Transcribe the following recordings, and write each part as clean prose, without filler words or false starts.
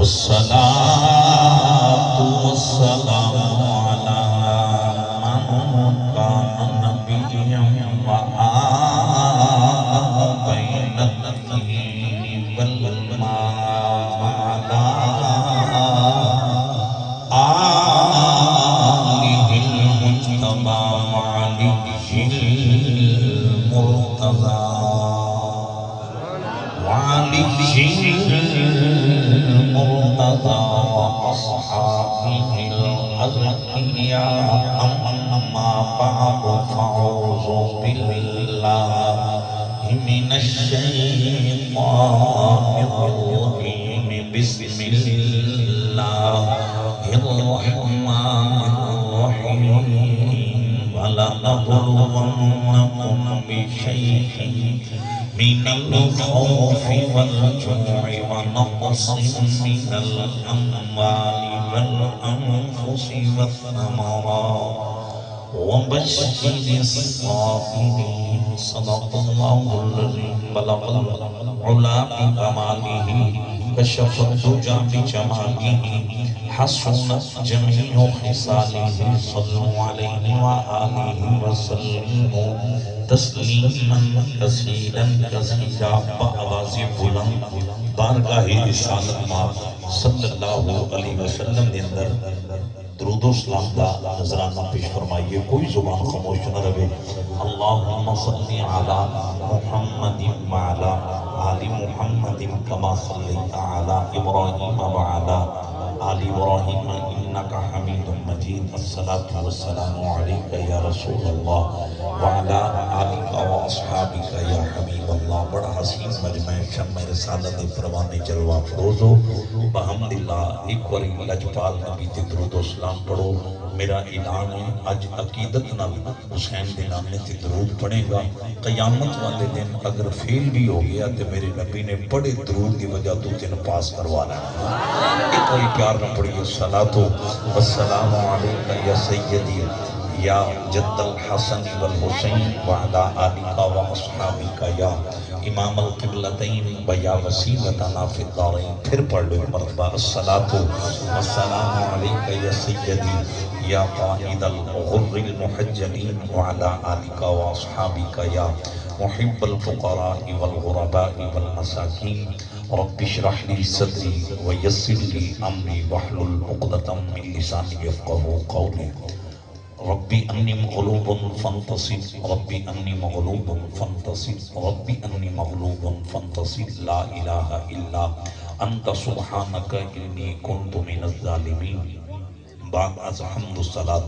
والصلاة والسلام على من كان نبيا وآمن بين الدين والمال وعلى آله المجتبى وعليه المرتضى وعليه المرتضى وأصحابه الأزكياء أما بعد فأعوذ بالله من الشيطان الرجيم بسم الله الرحمن الرحيم ولنبلونكم بشيء من الخوف والجوع ونقص من الأموال والأنفس والثمرات وبشر الصابرين صدق الله الذي بلغ العلا بكماله كشف الدجى بجماله حسنت جميع خصاله صلوا عليه وآله وسلموا تسلیما کثیرا کثیرا بآواز بلند بارگاہ رسالت مآب صلی اللہ علیہ وسلم دے اندر درود و سلام دا نظرانہ پیش فرمائیے، کوئی زبان خاموش نہ رہے۔ اللہم صلی علی محمد وعلی آل محمد کما صلیت علی ابراہیم وعلی آل ابراہیم انکا حمید مجید الصلاة والسلام علیکہ یا رسول اللہ وعلا آلکہ و اصحابکہ یا حبیب اللہ۔ بڑا حسین مجمع شمع رسالت پروان جلوہ فروزو بحمداللہ ایک وری لجپال نبی تے درود و سلام پڑھو۔ میرا اعلان ہے اج عقیدت نال حسین دے نامے تے درود پڑھے گا، قیامت والے دن اگر فیل بھی ہو گیا تے میرے نبی نے بڑے درود دی وجہ تو تین پاس کروانا ہے۔ ایک وری پیار نہ پڑھیے، صلاۃ والسلام علیکہ یا سیدی یا جد الحسن والحسین وعلا آلکہ و اصحابکہ یا امام القبلتین و یا وسیلتنا فی الدارین۔ پھر پڑھ لو مرتبہ الصلاۃ والسلام علیکہ یا سیدی یا قائد الغر المحجلین وعلا آلکہ و اصحابکہ یا محب الفقراء والغرباء والمساکین۔ رب اشرح لي صدري ويسر لي امري واحلل عقدة من لساني يفقهوا قولي۔ ربي اني مغلوب فانتصر، ربي اني مغلوب فانتصر، ربي اني مغلوب فانتصر، لا اله الا انت سبحانك اني كنت من الظالمين۔ بعد از حمد الصلاۃ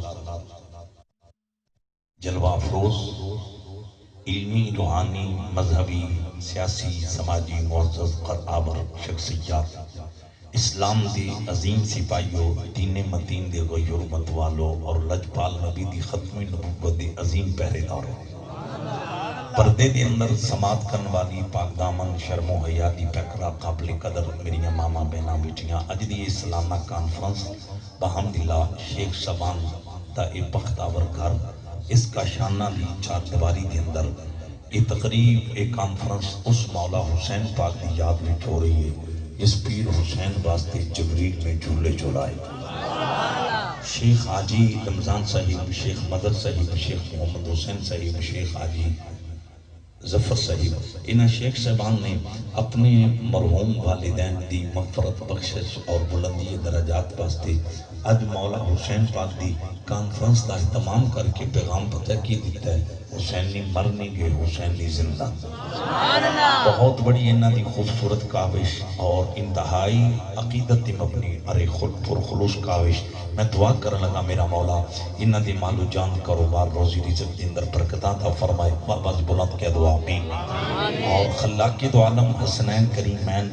جلوہ افروز علمی، روحانی، مذہبی، سیاسی، سماجی، معزز قرآبر شخصیات، اسلام دی عظیم سپاہیوں، دین متین دے غیر مت والو اور لجپال نبی دی ختمی نبوت دے عظیم پہرے داروں، پردے دے اندر سماعت کرن والی پاک دامن شرم و حیا دی پیکرا قابل قدر میری ماما بہنا بیٹیاں، اج دی سالانہ کانفرنس بحمداللہ شیخ شبان دا اے بختاور گھر، اس کا شانہ دی چار دیواری دے اندر یہ تقریب ایک کانفرنس اس مولا حسین پاک دی یاد میں ہو رہی ہے جس پیر حسین واسطے جبریل میں جھولے جھولائے۔ شیخ حاجی رمضان صاحب، شیخ مدد صاحب، شیخ محمد حسین صاحب، شیخ حاجی ظفر صاحب، انہاں شیخ صاحبان نے اپنے مرحوم والدین دی مغفرت بخشش اور بلندی درجات واسطے اج مولا حسین پاک دی کانفرنس دا اہتمام کر کے پیغام پتہ کی دیتا ہے، حسین نہیں مر نہیں گئے، حسین نہیں زندہ۔ بہت بڑی انہاں دی خوبصورت کاوش اور انتہائی عقیدت مبنی ارے خود پرخلوص کاوش، میں دعا کرنے لگا میرا مولا انہاں دی مال و جان کاروبار روزی رزق دے اندر برکتاں عطا فرمائے، بس بلند کہہ دعا آمین۔ اور خلاق دو عالم حسنین کریمین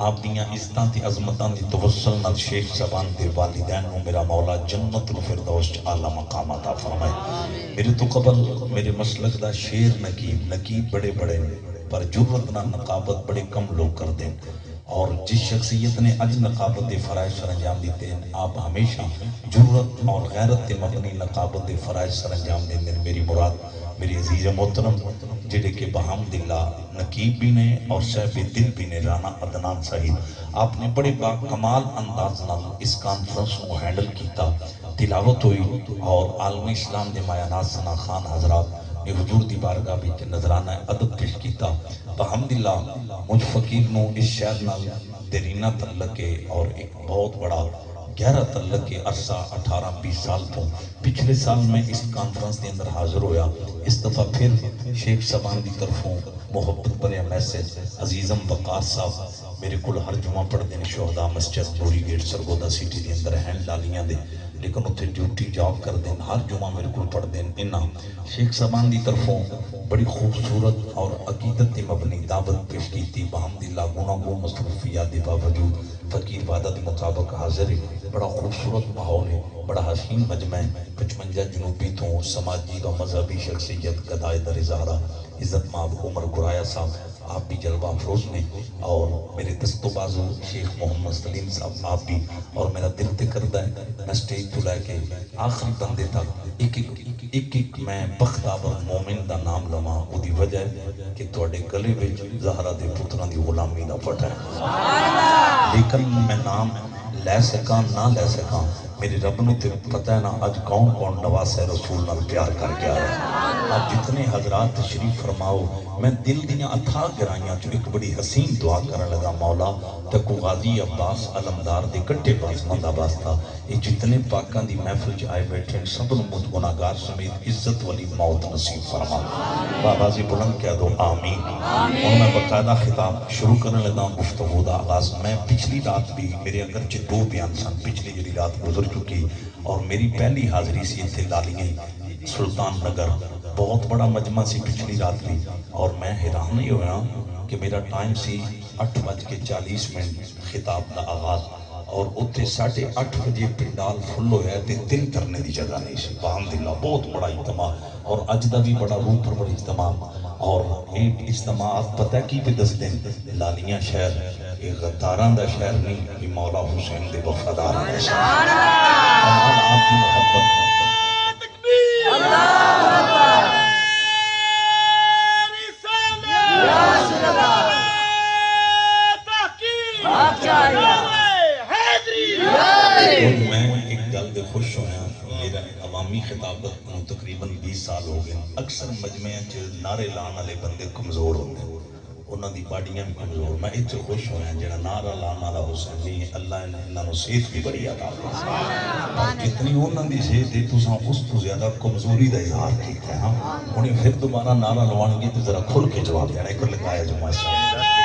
آپ دیاں عزتاں تے عظمتاں دی توسل نال شیخ زبان دے والدین نو میرا مولا جنت الفردوس اعلی مقام عطا فرمائے۔ میرے تو قبل میرے مسلک دا شیر نقیب بڑے بڑے پر جرت نہ نقابت بڑے کم لوگ کر دیں، اور جس شخصیت نے اج نقابت دے فرائض سر انجام دیتے ہیں آپ ہمیشہ جرت اور غیرت تے مبنی نقابت دے فرائض سر انجام دیں۔ میری مراد میری عزیز محترم جڑے کہ بحمدللہ نقیب بھی نے اور صاحب دل بھی نے رانا عدنان صاحب آپ نے بڑے با کمال انداز نال اس کانفرنس کو ہینڈل کیتا تلاوت ہوئی اور عالم اسلام دے مایا ناز ثنا خان حضرات نے حضور دی بارگاہ وچ نظرانہ ادب پیش کیتا بحمدللہ مجھ فقیر نو اس شہر نال دیرینہ تعلق ہے اور ایک بہت بڑا گہرا تعلق کے عرصہ 18-20 سال تو پچھلے سال میں اس کانفرنس کے اندر حاضر ہویا اس دفعہ پھر شیخ سبان دی طرفوں محبت بھریا میسج عزیزم وقار صاحب میرے کل ہر جمعہ پڑھ دین شہداء مسجد بوری گیٹ سرگودا سٹی دے اندر ہیں لالیاں دے لیکن اتھے ڈیوٹی جاب کر دین ہر جمعہ میرے کل پڑھ دین انہاں شیخ سبان دی طرفوں بڑی خوبصورت اور عقیدت مبنی دعوت پیش کی تھی بحمدللہ گناہ گو مصروفیات دے باوجود فقیر وعدہ دے مطابق حاضر ہے بڑا خوبصورت ماحول ہے بڑا حسین مجمع 55 جنوبی تو سماجی و مذہبی شخصیت گدائے در اظہارہ عزت مآب عمر گرایا صاحب آپ بھی جلوہ افروز میں اور میرے دست و بازو شیخ محمد سلیم صاحب آپ بھی اور میرا دل تے کردہ ہے میں سٹیج تو لے کے آخری بندے تک ایک میں بختابر مومن دا نام لما وہ دی وجہ ہے کہ توڑے گلے وچ زہرہ دے پتران دی غلامی دا پٹا ہے لیکن میں نام لے سکاں نہ لے سکاں میرے رب نے تے پتہ ہے نا آج کون کون نواز رسول نال پیار کر کے آیا آپ جتنے حضرات تشریف فرماؤ میں دل دیاں اتھا گرائیاں جو ایک بڑی حسین دعا کرنے لگا مولا تکو غازی عباس علمدار دے کٹے پاس مندہ باس تھا یہ جتنے پاکان دی محفل چ آئے بیٹھے سب مجھ گناہگار سمیت عزت والی موت نصیب فرما بابا جی بلند کہہ دو آمین اور میں باقاعدہ خطاب شروع کرنے لگا گفتگو دا آغاز میں پچھلی رات بھی میرے اگرچہ 2 بیان سن پچھلی جڑی رات گزر چکی اور میری پہلی حاضری سی تھے لالیاں سلطان نگر بہت بڑا مجمع سی پچھلی رات بھی اور میں حیران نہیں ہویا کہ میرا ٹائم سی 8:40 خطاب دا آغاز اور اتھے 8:30 بجے پنڈال فل ہویا تے دل کرنے دی جگہ نہیں سی بحمدللہ بہت بڑا اجتماع اور اج دا بھی بڑا روح پر بڑا اجتماع اور ایک اجتماعات پتہ کی پہ دس دن لالیاں شہر ایک غداران دا شہر نہیں یہ مولا حسین دے وفاداران دا شہر ہمارا آپ کی محبت میں ایک گل دے خوش ہویا میرا عوامی خطابت کو تقریباً 20 سال ہو گئے اکثر مجمعیں نعرے لان والے بندے کمزور ہوتے انہاں دی باڈیاں بھی کمزور میں اتنے خوش ہویا جڑا نعرہ لان والا حسین اللہ نے انہاں نوں صحت بھی بڑی عطا فرمائی جتنی انہاں دی صحت ہے تساں اس تو زیادہ کمزوری دا اظہار کیتا ہے ہاں انہیں پھر دوبارہ نعرہ لوان گے تو ذرا کھل کے جواب دینا ایک لگایا جو ماشاءاللہ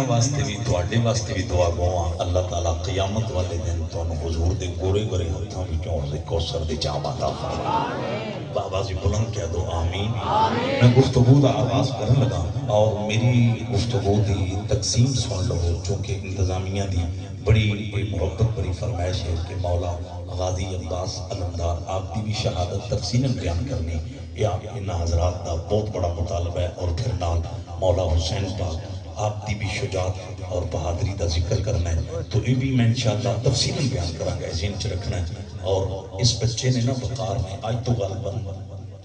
واسطے بھی تواڈے واسطے بھی دعا گواں اللہ تعالیٰ قیامت والے دن تانوں حضور دے گورے گورے ہتھاں وچوں حوض کوثر دے جام عطا فرمائے بابا جی بلند کہہ دو آمین میں گفتگو دا آغاز کرنے لگا اور میری گفتگو دی تقسیم سن لو چونکہ انتظامیہ دی بڑی محبت بڑی فرمائش ہے کہ مولا غازی عباس علمدار آپ دی بھی شہادت تفصیلاً بیان کرنی یہ آپ ان حضرات دا بہت بڑا مطالبہ ہے اور پھر نال مولا حسین پاک آپ دی بھی شجاعت اور بہادری دا ذکر کرنا ہے تو یہ بھی میں انشاءاللہ تفصیلاً بیان کروں گا ذہن چ رکھنا ہے اور اس بچے نے نا وقار میں آج تو غالباً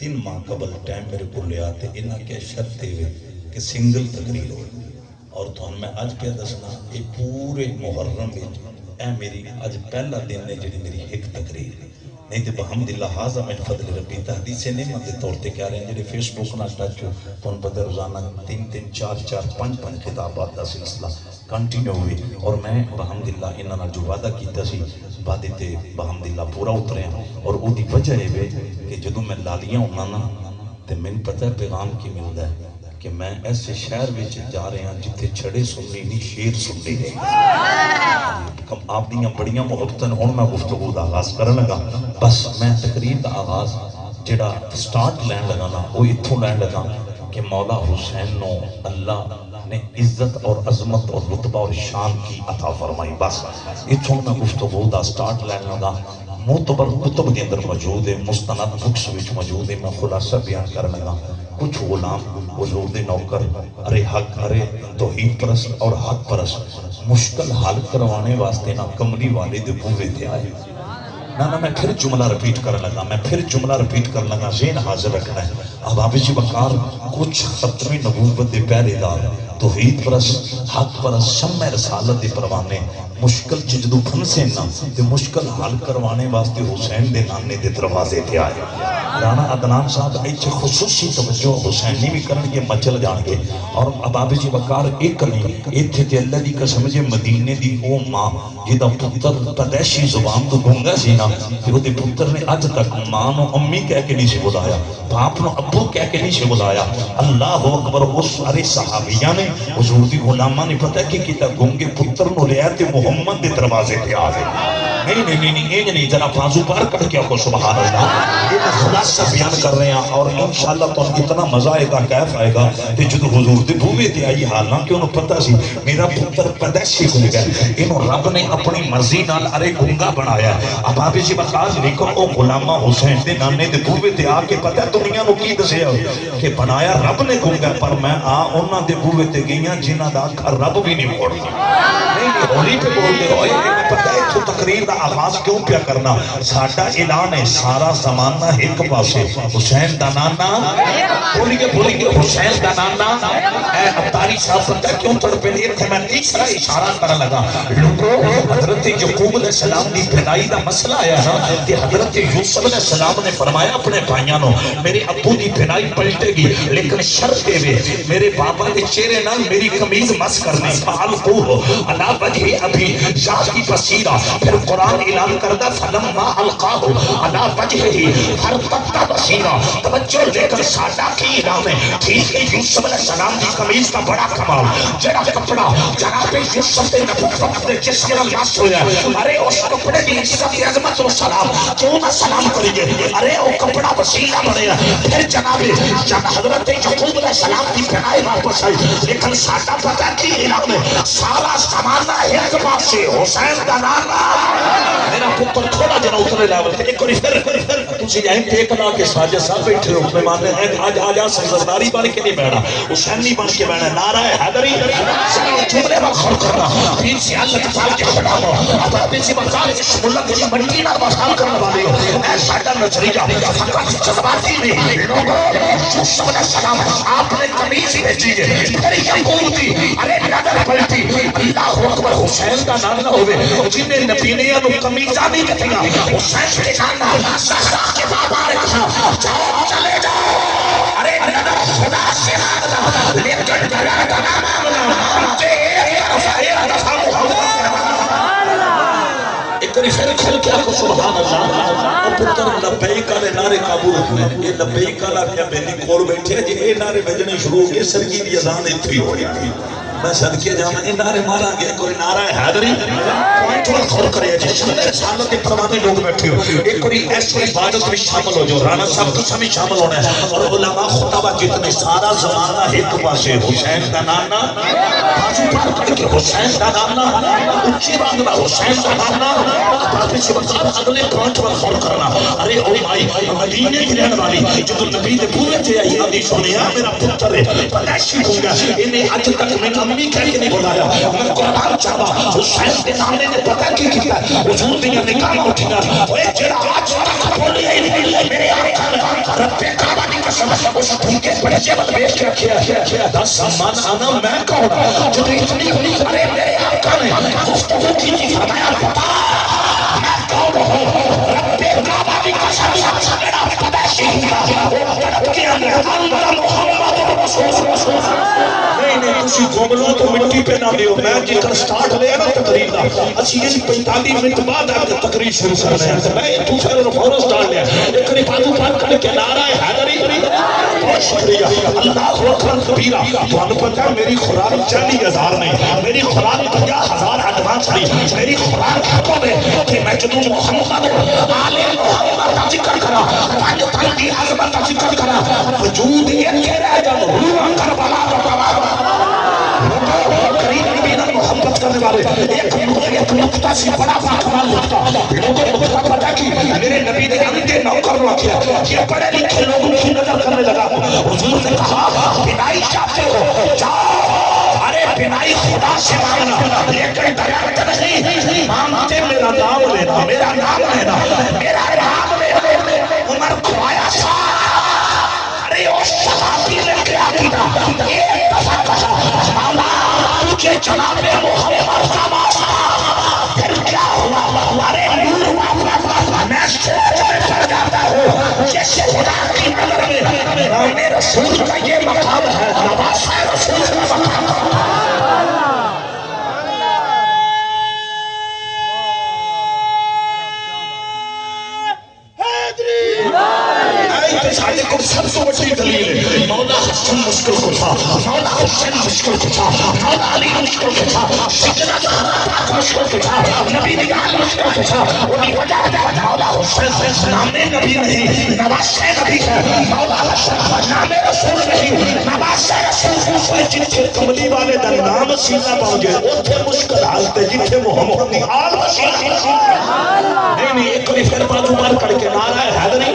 3 ماہ قبل ٹائم میرے کو لیا تے انہاں کیا شرط دے کہ سنگل تقریر ہو اور تو میں آج پہ دسنا یہ پورے محرم وچ اے میری آج پہلا دن ہے جڑی میری ایک تقریر نہیں تو بحمدللہ حاضر من فضل ربی تحدیث نعمت دے طور تے کیا رہے ہیں جڑے فیس بک نہ ٹچ ہو تو ان پر روزانہ 3 4 5 خطابات دا سلسلہ کنٹینیو ہوئی اور میں بحمدللہ انہاں نال جو وعدہ کیتا سی وعدے تے بحمدللہ پورا اترے ہیں اور او دی وجہ ہے کہ جدوں میں لالیاں ہونا نا تے مینوں پتہ ہے پیغام کی ملدا ہے کہ میں ایسے شہر وچ جا رہے ہیں جتھے چھڑے سننی نہیں شیر سننی نہیں آپ دیاں بڑیاں محبتاں ہن میں گفتگو دا آغاز کرن لگا بس میں تقریر دا آغاز جڑا سٹارٹ لین لگا نا وہ اتھوں لین لگا کہ مولا حسین نو اللہ نے عزت اور عظمت اور رتبہ اور شان کی عطا فرمائی. بس اتھوں میں گفتگو دا سٹارٹ لین لگا. معتبر کتب کے اندر موجود ہے، مستند بکس وچ موجود ہے. میں خلاصہ بیان کرنے لگا. کچھ غلام حضور دے نوکر ارے حق ارے توحید پرست اور حق پرست مشکل حل کروانے واسطے نہ کملی والے دے بوے تے آئے. نہ میں پھر جملہ رپیٹ کرنے لگا. ذہن حاضر رکھنا ہے. اب آپ جی وقار کچھ ختم نبوت دے پہلے دار توحید پرست حق پرست شمع رسالت دے پروانے مشکل جدو پھنسے نا تے مشکل حل کروانے واسطے حسین دے نانے دے دروازے تے آئے. رانا عدنان صاحب ایچے خصوصی توجہ حسینی بھی کرن کے مچل جان گے. اور اب آپ جی وقار ایک نہیں ایتھے تے اللہ دی قسم جے مدینے دی او ماں جدا پتر پدیشی زبان تو گونگا سی نا کہ وہ دے پتر نے آج تک ماں نو امی کہہ کے نہیں سے بلایا، باپ نو ابو کہہ کے نہیں سے بلایا. اللہ اکبر. اس سارے صحابیہ نے حضور دی غلامہ نے پتہ کہ کیتا گونگے پتر نو لیا تے محمد دے دروازے پہ آ گئے. نہیں نہیں ذرا بازو پار کر کے آخو سبحان اللہ. یہ خلاصہ بیان کر رہے ہیں اور انشاءاللہ تو اتنا مزہ آئے گا کیف آئے گا کہ جدو حضور دے بھوے تے آئی حالانکہ انہوں پتہ سی میرا پتر پدیشی گونگا ہے. انہوں رب نے اپنی مرضی نال ارے گونگا بنایا. اب آپ جی بخاص دیکھو او غلامہ حسین دے نانے دے بھوے تے آ کے پتہ دنیا نو کی دسے کہ بنایا رب نے گونگا پر میں انہاں دے بھوے تے گئیاں جنہاں دا اکھر رب بھی نہیں موڑتا. نہیں ہولی پہ بول دے ہوئے پتہ ہے تو تقریر دا آغاز کیوں پیا کرنا. ساڈا اعلان ہے سارا زمانہ ایک پاسے حسین دا نانا بولی گے حسین دا نانا. اے ابتاری صاحب پتہ کیوں تڑپے لئے تھے میں تیسرا اشارہ کرنے لگا. لوگو حضرت یعقوب علیہ السلام دی پیدائی دا مسئلہ آیا نا کہ حضرت یوسف علیہ السلام نے فرمایا اپنے بھائیاں نو میرے ابو دی پیدائی پلٹے گی لیکن شرط دے وے میرے بابا کے چہرے نال میری قمیض مس کرنی فالقوہ علی وجہ ابھی ذاتی بصیرہ. پھر قرآن اعلان کردہ فلما القاہ علی وجہ ہی ہر تبتہ بصیرہ. توجہ لے کر سادہ کی اعلان ہے. ٹھیک ہے یوسف علیہ السلام دی قمیض کا بڑا کمال جڑا کپڑا جناب یوسف دے نبوت دے جس کے لاس ہویا ارے اس کپڑے دی عزت عظمت و سلام کیوں نہ سلام کریے. ارے وہ کپڑا وسیلہ بنے. پھر جناب حضرت یعقوب علیہ السلام کی پہنائی واپس آئی لیکن سادہ پتہ کی اعلان ہے سارا زمانہ ایک پاس سے حسین دا نانا. میرا پتر تھوڑا جنا اتنے لیول تے ایک اور پھر تسی جائیں دیکھ لا کے ساجد صاحب بیٹھے ہو میں ماننے ہیں آج آجا سرداری بن کے نہیں بیٹھا حسینی بن کے بیٹھا. نعرہ حیدری جملے میں خور کرنا پیر سے اللہ تعالی کے خدا ہو اب اپنے سے بچا جس ملک کی بڑی نہ بحال کرنے والے اے ساڈا نظریہ فقط جذباتی نہیں. لوگوں یوسف علیہ السلام آپ نے قمیض بھیجی ہے پھر یعقوب دی ارے نظر پلٹی. اللہ اکبر. حسین دا نانا ہوئے جن نے نبیلیاں نو قمیضہ نہیں دتیاں حسین کے نانا زہرا کے بابا نے کہا جاؤ چلے جاؤ. ارے نظر خدا سے مانگنا لیکن گلا کا نہ مانگنا مانتے ایک دفعہ پھر کھل کیا کو سبحان اللہ. اور پتر لبیک والے نعرے قابل ہوئے. یہ لبیک والا کیا بیلی کول بیٹھے جی یہ نعرے بجنے شروع ہو گئے سرگی دی اذان اتھی ہو رہی تھی. میں صدقے جانا یہ نعرے مارا گیا کوئی نعرہ حیدری پوائنٹ پر خور کرے جس میں رسالت کے پروانے لوگ بیٹھے ہو ایک کوئی ایسی عبادت میں شامل ہو جو رانا صاحب تو سبھی شامل ہونے ہیں اور علماء خطبہ جتنے سارا زمانہ ایک پاسے حسین دا نانا بازو پار کر کے حسین دا نانا اچھی باندھنا حسین دا نانا باقی سے بچہ اگلے پوائنٹ پر خور کرنا. ارے او مائی مدینے کی رہن والی جو نبی دے پورے تھے آئی ابھی سنیا میرا پتر ہے پلیشی ہوں گا انہیں آج تک میں امی کہہ کے نہیں بلایا میں قرآن چاہا حسین کے نانے نے پتہ کی کیا حضور دیا نکاح اٹھنا اوہ جڑا آج تک بولی ہے میرے آقا رب کعبہ کی قسم اس بھوکے بڑے بد بیش کے رکھیا دس سامان آنا میں کہوں جو اتنی ارے میرے آقا نے گفتگو کی تھی فرمایا پتا میں کون ہوں رب کعبہ کی قسم میرا پدیشی ہوں وہ تڑپ کے اندر محمد رسول نہیں تسی گھوملو تو مٹی پہ نہ دیو. میں جی کر سٹارٹ لیا نا تقریر دا اسی یہ 45 منٹ بعد آپ تقریر شروع کر رہے ہیں میں دوسرے رو فورا سٹارٹ لیا ایک کری بازو پار کر کے نعرہ حیدری بہت شکریہ اللہ اکبر کبیرہ. تو انہوں پتہ میری خوراک 40,000 نہیں میری خوراک 50,000 ایڈوانس نہیں میری خوراک حقوں میں کہ میں جدو محمد آل محمد کا ذکر کرا پانچ تن دی عظمت کا ذکر کرا وجود یہ کہہ رہا ہے ایک نقطہ سی بڑا باکمال نقطہ لوگوں نقطہ پتا کی میرے نبی نے اندھے نوکر رکھا یہ پڑھے لکھے لوگوں کی نظر کرنے لگا حضور نے کہا بنائی چاہتے ہو جاؤ ارے بنائی خدا سے مانگنا لیکن ڈرتے نہیں مانگتے میرا نام لینا میرا نام لینا میرا نام لینا عمر کھوایا سا ارے اس صحابی نے کیا کیا ایک دفعہ کہا مولا تجھے جناب محمد کا واسطہ پھر کیا ہوا ارے نور میں سوچ میں پڑ جاتا ہوں جیسے خدا کی نظر میں نام رسول کا یہ مقام ہے نواسہ رسول کا مقام کو سب سے بڑی دلیل ہے مولا حسن مشکل کو تھا مولا حسین مشکل کو تھا مولا علی مشکل کو تھا سیدنا پاک مشکل کو تھا نبی دیان مشکل کو تھا انہی وجہ مولا حسین نام نبی نہیں نواسہ نبی ہے مولا حسن نام رسول نہیں نواسہ رسول جتھے کملی والے دا نام سینا پہنچے اتھے مشکل حالت ہے جتھے محمد دی آل مسیح نہیں ایک کوئی پھر باتو مار کر کے نعرہ ہے حیدری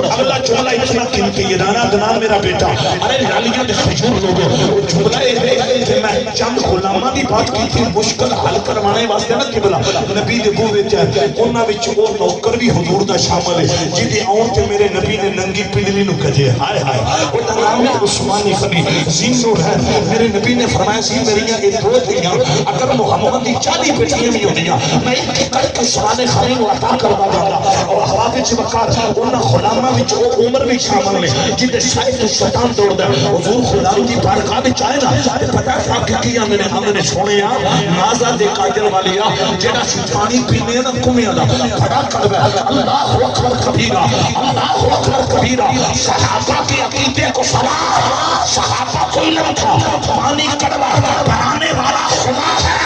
اگلا جملہ اتنا قیمتی یہ رانا دنان میرا بیٹا ارے لالیاں دے خجور لوگوں جملہ ہے کہ میں چند غلامہ دی بات کی تھی مشکل حل کروانے واسطے نہ قبلہ نبی دے بو وچ ہے انہاں وچ او نوکر بھی حضور دا شامل ہے جدی آن تے میرے نبی نے ننگی پنڈلی نو کجے ہائے ہائے او دا نام ہے عثمانی خلی زین نور ہے میرے نبی نے فرمایا سی میریاں اے دو دیاں اگر محمد دی 40 بیٹیاں بھی ہوندیاں میں ایک کر کے سوانے خانی نو عطا کروا داں اور حواب وچ وقار انہاں غلامہ وچ او عمر بھی شامل ہے جدے شاید شیطان توڑ دے حضور خدا دی بارگاہ وچ آئے نا پتہ کیا میں نے ہم نے سنیا نازا دے قائدل والیا جڑا پانی پینے نا کمیاں دا بڑا قلب ہے اللہ اکبر کبیرہ اللہ اکبر کبیرہ صحابہ کے عقیدے کو سلام صحابہ کو علم تھا پانی کڑوا بنانے والا خدا ہے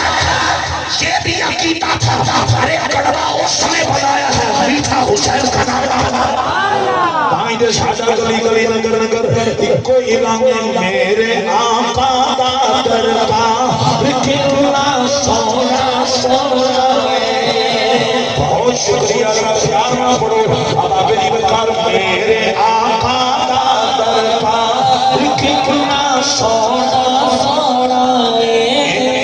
یہ بھی عقیدہ تھا ارے کڑوا اس نے بنایا ہے میٹھا حسین کا نام پائیں دے شاہدہ گلی گلی نگر نگر ایک کوئی رنگ میرے آقا دا دربار کتنا سونا سونا بہت شکریہ کا پیار نہ پڑھو اب اپنی بکار میرے آقا دا دربار کتنا سونا سونا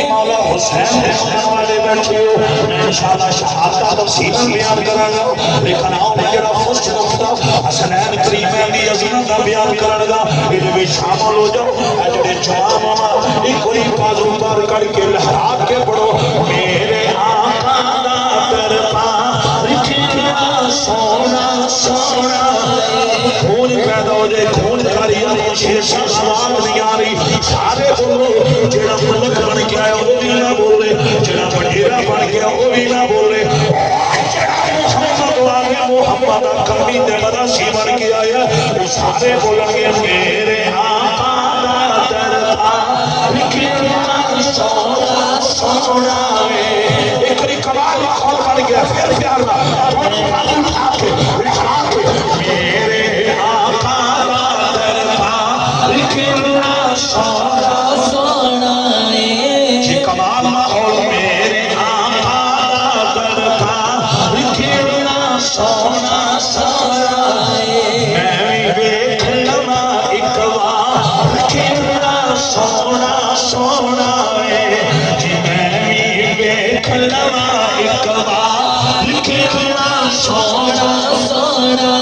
مولا حسین والے بیٹھے ہو انشاءاللہ شہادہ تفصیل بیان کرانا لیکن آؤ میں جڑا خوش نقطہ حسنین کریمین دی عظیم دا بیان کرانا یہ بھی شامل ہو جاؤ اجڑے جوان ماما ایک کوئی بازو پر کر کے لہرا کے پڑھو میرے آقا دا دربار کتنا سونا سونا خون پیدا ہو جائے خون کاری شیر شاہ سوال نہیں آ رہی سارے بولو جڑا ملک بن گیا ہے وہ بھی نہ بولے جڑا بڑھیرہ بن گیا وہ بھی نہ بولے محمد کمی دے مدرسی بن گیا ہے وہ سارے بولیں گے میرے آقا دا دربار کتنا سونا سونا ایک کمال ماحول بن گیا پھر پیار میرے آقا دا دربار کتنا سونا سونا جی کمال ماحول میرے آقا دا دربار کتنا سونا سونا میں دیکھ لما ایک بار کتنا سونا سونا جی میں دیکھ لما ایک بار کتنا سونا سونا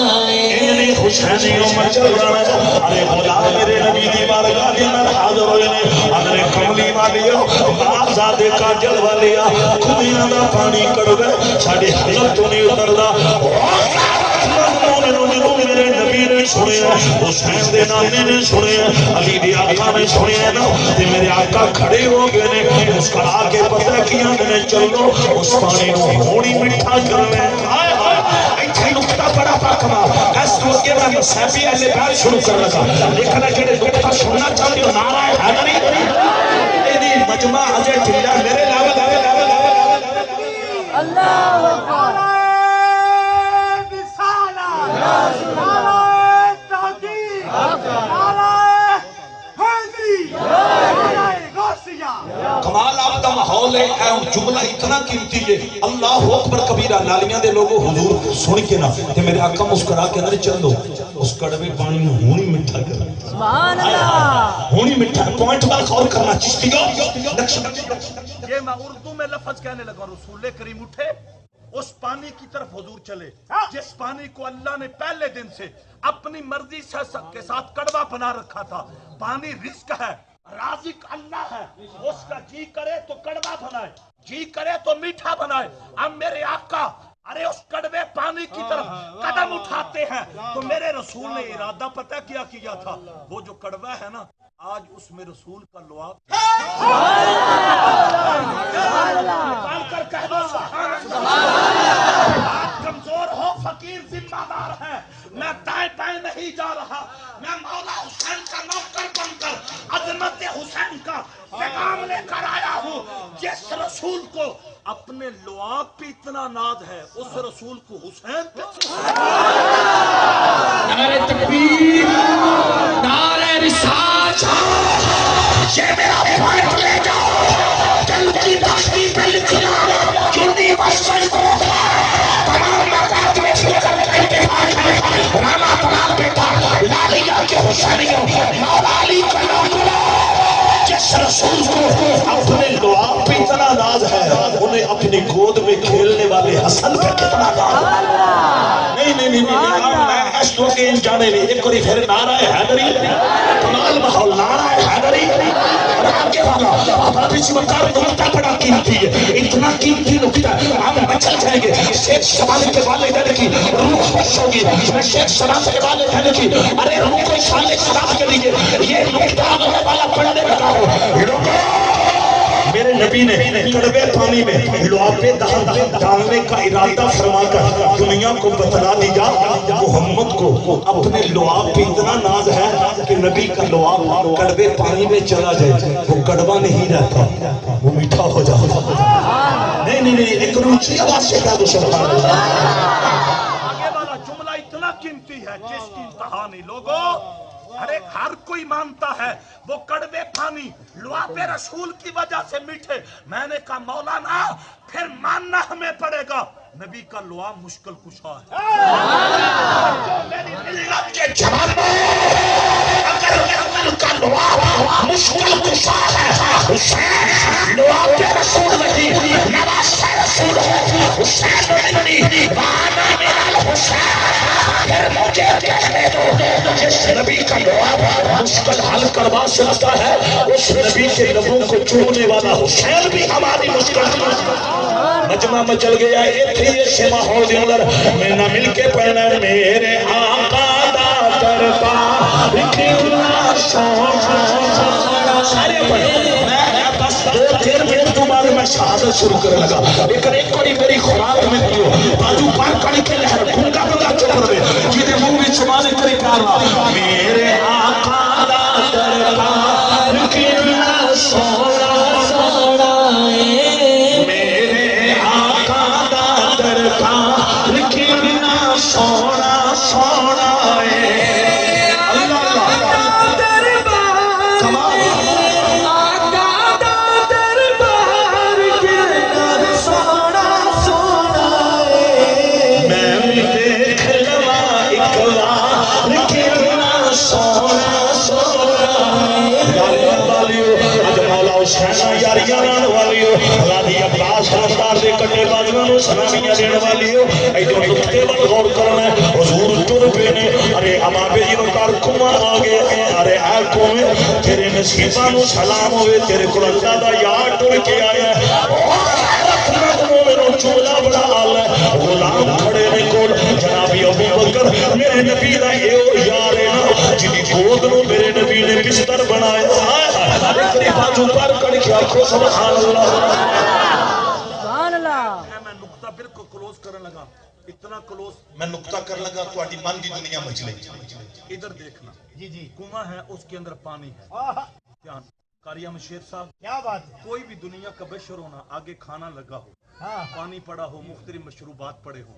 حسینی عمر چل رہا ہے ارے خدا میرے نبی دی بارگاہ دے اندر حاضر ہوئے نے ادھر کملی والیا آزادے کاجل والیا کمیاں دا پانی کڑ گئے ساڑے حضرت تو نہیں اتردا میرے نبی نے سنے حسین دے نانے نے سنے علی دی آقا نے سنے نا تے میرے آقا کھڑے ہو گئے نے مسکرا کے پتہ کیا نے چلو اس پانی نو ہونی مٹھا کرنے آئے ایتھے نقطہ بڑا پاکما اس دور کے بعد سیبی اہل بیت شروع کر لگا لیکن جڑے نقطہ سننا چاہتے ہو نعرہ حیدری ایدی مجمع اجے ٹھلا میرے لاوے اللہ اکبر کمال آپ دا ماحول جملہ اتنا قیمتی ہے، اللہ اکبر کبیرہ، نالیاں دے لوگوں حضور سن کے نا تے میرے آقا مسکرا کے اندر چل دو اس کڑوے پانی میں ہونی مٹھا کر، سبحان اللہ، ہونی مٹھا پوائنٹ دا غور کرنا چشتی گا۔ یہ میں اردو میں لفظ کہنے لگا، رسول کریم اٹھے اس پانی کی طرف حضور چلے جس پانی کو اللہ نے پہلے دن سے اپنی مرضی سے کے ساتھ کڑوا بنا رکھا تھا۔ پانی رزق ہے، رازق اللہ ہے، اس کا جی کرے تو کڑوا بنائے، جی کرے تو میٹھا بنائے۔ اب میرے آقا ارے اس کڑوے پانی کی طرف قدم اٹھاتے ہیں تو میرے رسول نے ارادہ پتہ کیا کیا تھا؟ وہ جو کڑوا ہے نا، آج اس میں رسول کا لعاب نکال کر کہہ دو آپ کمزور ہو، فقیر ذمہ دار ہے، میں دائیں بائیں نہیں جا رہا، میں مولا حسین کا نوکر بن کر عظمت حسین کا پیغام لے کر آیا ہوں۔ جس رسول کو اپنے لعاب پہ اتنا ناز ہے، اس رسول کو حسین پہ نعرہ تکبیر، نعرہ رسالت، یہ میرا پوائنٹ لے جاؤ، دل کی تختی پہ لکھنا، یونیورسل کو تمام مقامات میں سے کر کے اتفاق ہے، رانا تمام بیٹا لالیہ کے حسینیوں، مولا علی کا نوکر، جس رسول کو اپنے لعاب پہ اتنا ناز ہے، انہیں اپنی گود میں کھیلنے والے حسن پہ کتنا ناز ہے۔ نہیں میں اس وقت ان جانے نہیں، ایک کوئی پھر نعرہ حیدری، کمال ماحول نعرہ حیدری، اور آگے والا آپ اسی مقام نکتہ بڑا قیمتی ہے، اتنا قیمتی نکتہ ہم بچل جائیں گے۔ شیخ شمال کے والدین کی روح خوش ہوگی، میں شیخ شمال کے والدین کی ارے روح کو شان شراب کے لیے یہ نکتہ ہونے والا پڑھنے لگا ہو۔ میرے نبی نے کڑوے پانی میں لعاب ڈالنے کا ارادہ فرما کر دنیا کو بتلا دیا، محمد کو اپنے لعاب پہ اتنا ناز ہے کہ نبی کا لعاب کڑوے پانی میں چلا جائے وہ کڑوا نہیں رہتا، وہ میٹھا ہو جاتا۔ نہیں ایک روچی آواز سے کہا دو سبحان اللہ۔ آگے والا جملہ اتنا قیمتی ہے جس کی انتہا نہیں۔ لوگوں ارے ہر کوئی مانتا ہے وہ کڑوے پانی لعاب رسول کی وجہ سے میٹھے۔ میں نے کہا مولانا پھر ماننا ہمیں پڑے گا نبی کا لعاب مشکل کشا ہے۔ میری ملت کے جواب اگر نبی کا لعاب مشکل کشا ہے، حسین لعاب رسول نہیں، نواز رسول ہے، حسین نہیں، وانا من الحسین۔ پھر مجھے کہنے دو جس نبی کا لعاب مشکل حل کروا سکتا ہے، اس نبی کے لبوں کو چومنے والا حسین بھی ہماری مشکل مجمع میں چل گیا۔ ایک ہی سے ماحول دے اندر میں نہ مل کے پڑھنا میرے آقا دا دربار کیوں سونا سارے پڑھ میں بس دو تین منٹ تو بعد میں شہادت شروع کرنے لگا، لیکن ایک بڑی میری خوراک میں دیو باجو پار کڑی کے لہر گھنگا بگا چکر میں جیدے منہ بھی چمانے کری کاروا میرے آقا دا دربار کیوں سونا میرے آقا دا دربار کیوں سونا سونا سلامیاں دین والی ہو ایدو نکتے وال غور کرنا ہے۔ حضور ٹر پینے ارے امابے جی کار کمار آگے ارے اے قومے تیرے نصیبہ نو سلام ہوئے، تیرے کو اللہ دا یاد ٹر کے آیا ہے۔ رکھنا مومنوں چولا بڑا حال ہے، غلام کھڑے نے کول جنابی ابو بکر میرے نبی دا ایو یار ہے نا جنی گود نو میرے نبی نے بستر بنایا ہے۔ اتنی باجو پر کڑ کے آکھو سبحان اللہ۔ بالکل کلوز کرنے لگا، اتنا کلوز میں نکتہ کر لگا تو آٹی من کی دنیا مچلے۔ ادھر دیکھنا کنواں ہے اس کے اندر پانی ہے، کیا قاری احمد شیر صاحب کیا بات ہے، کوئی بھی دنیا کا بشر ہونا آگے کھانا لگا ہو، پانی پڑا ہو، مختلف مشروبات پڑے ہو،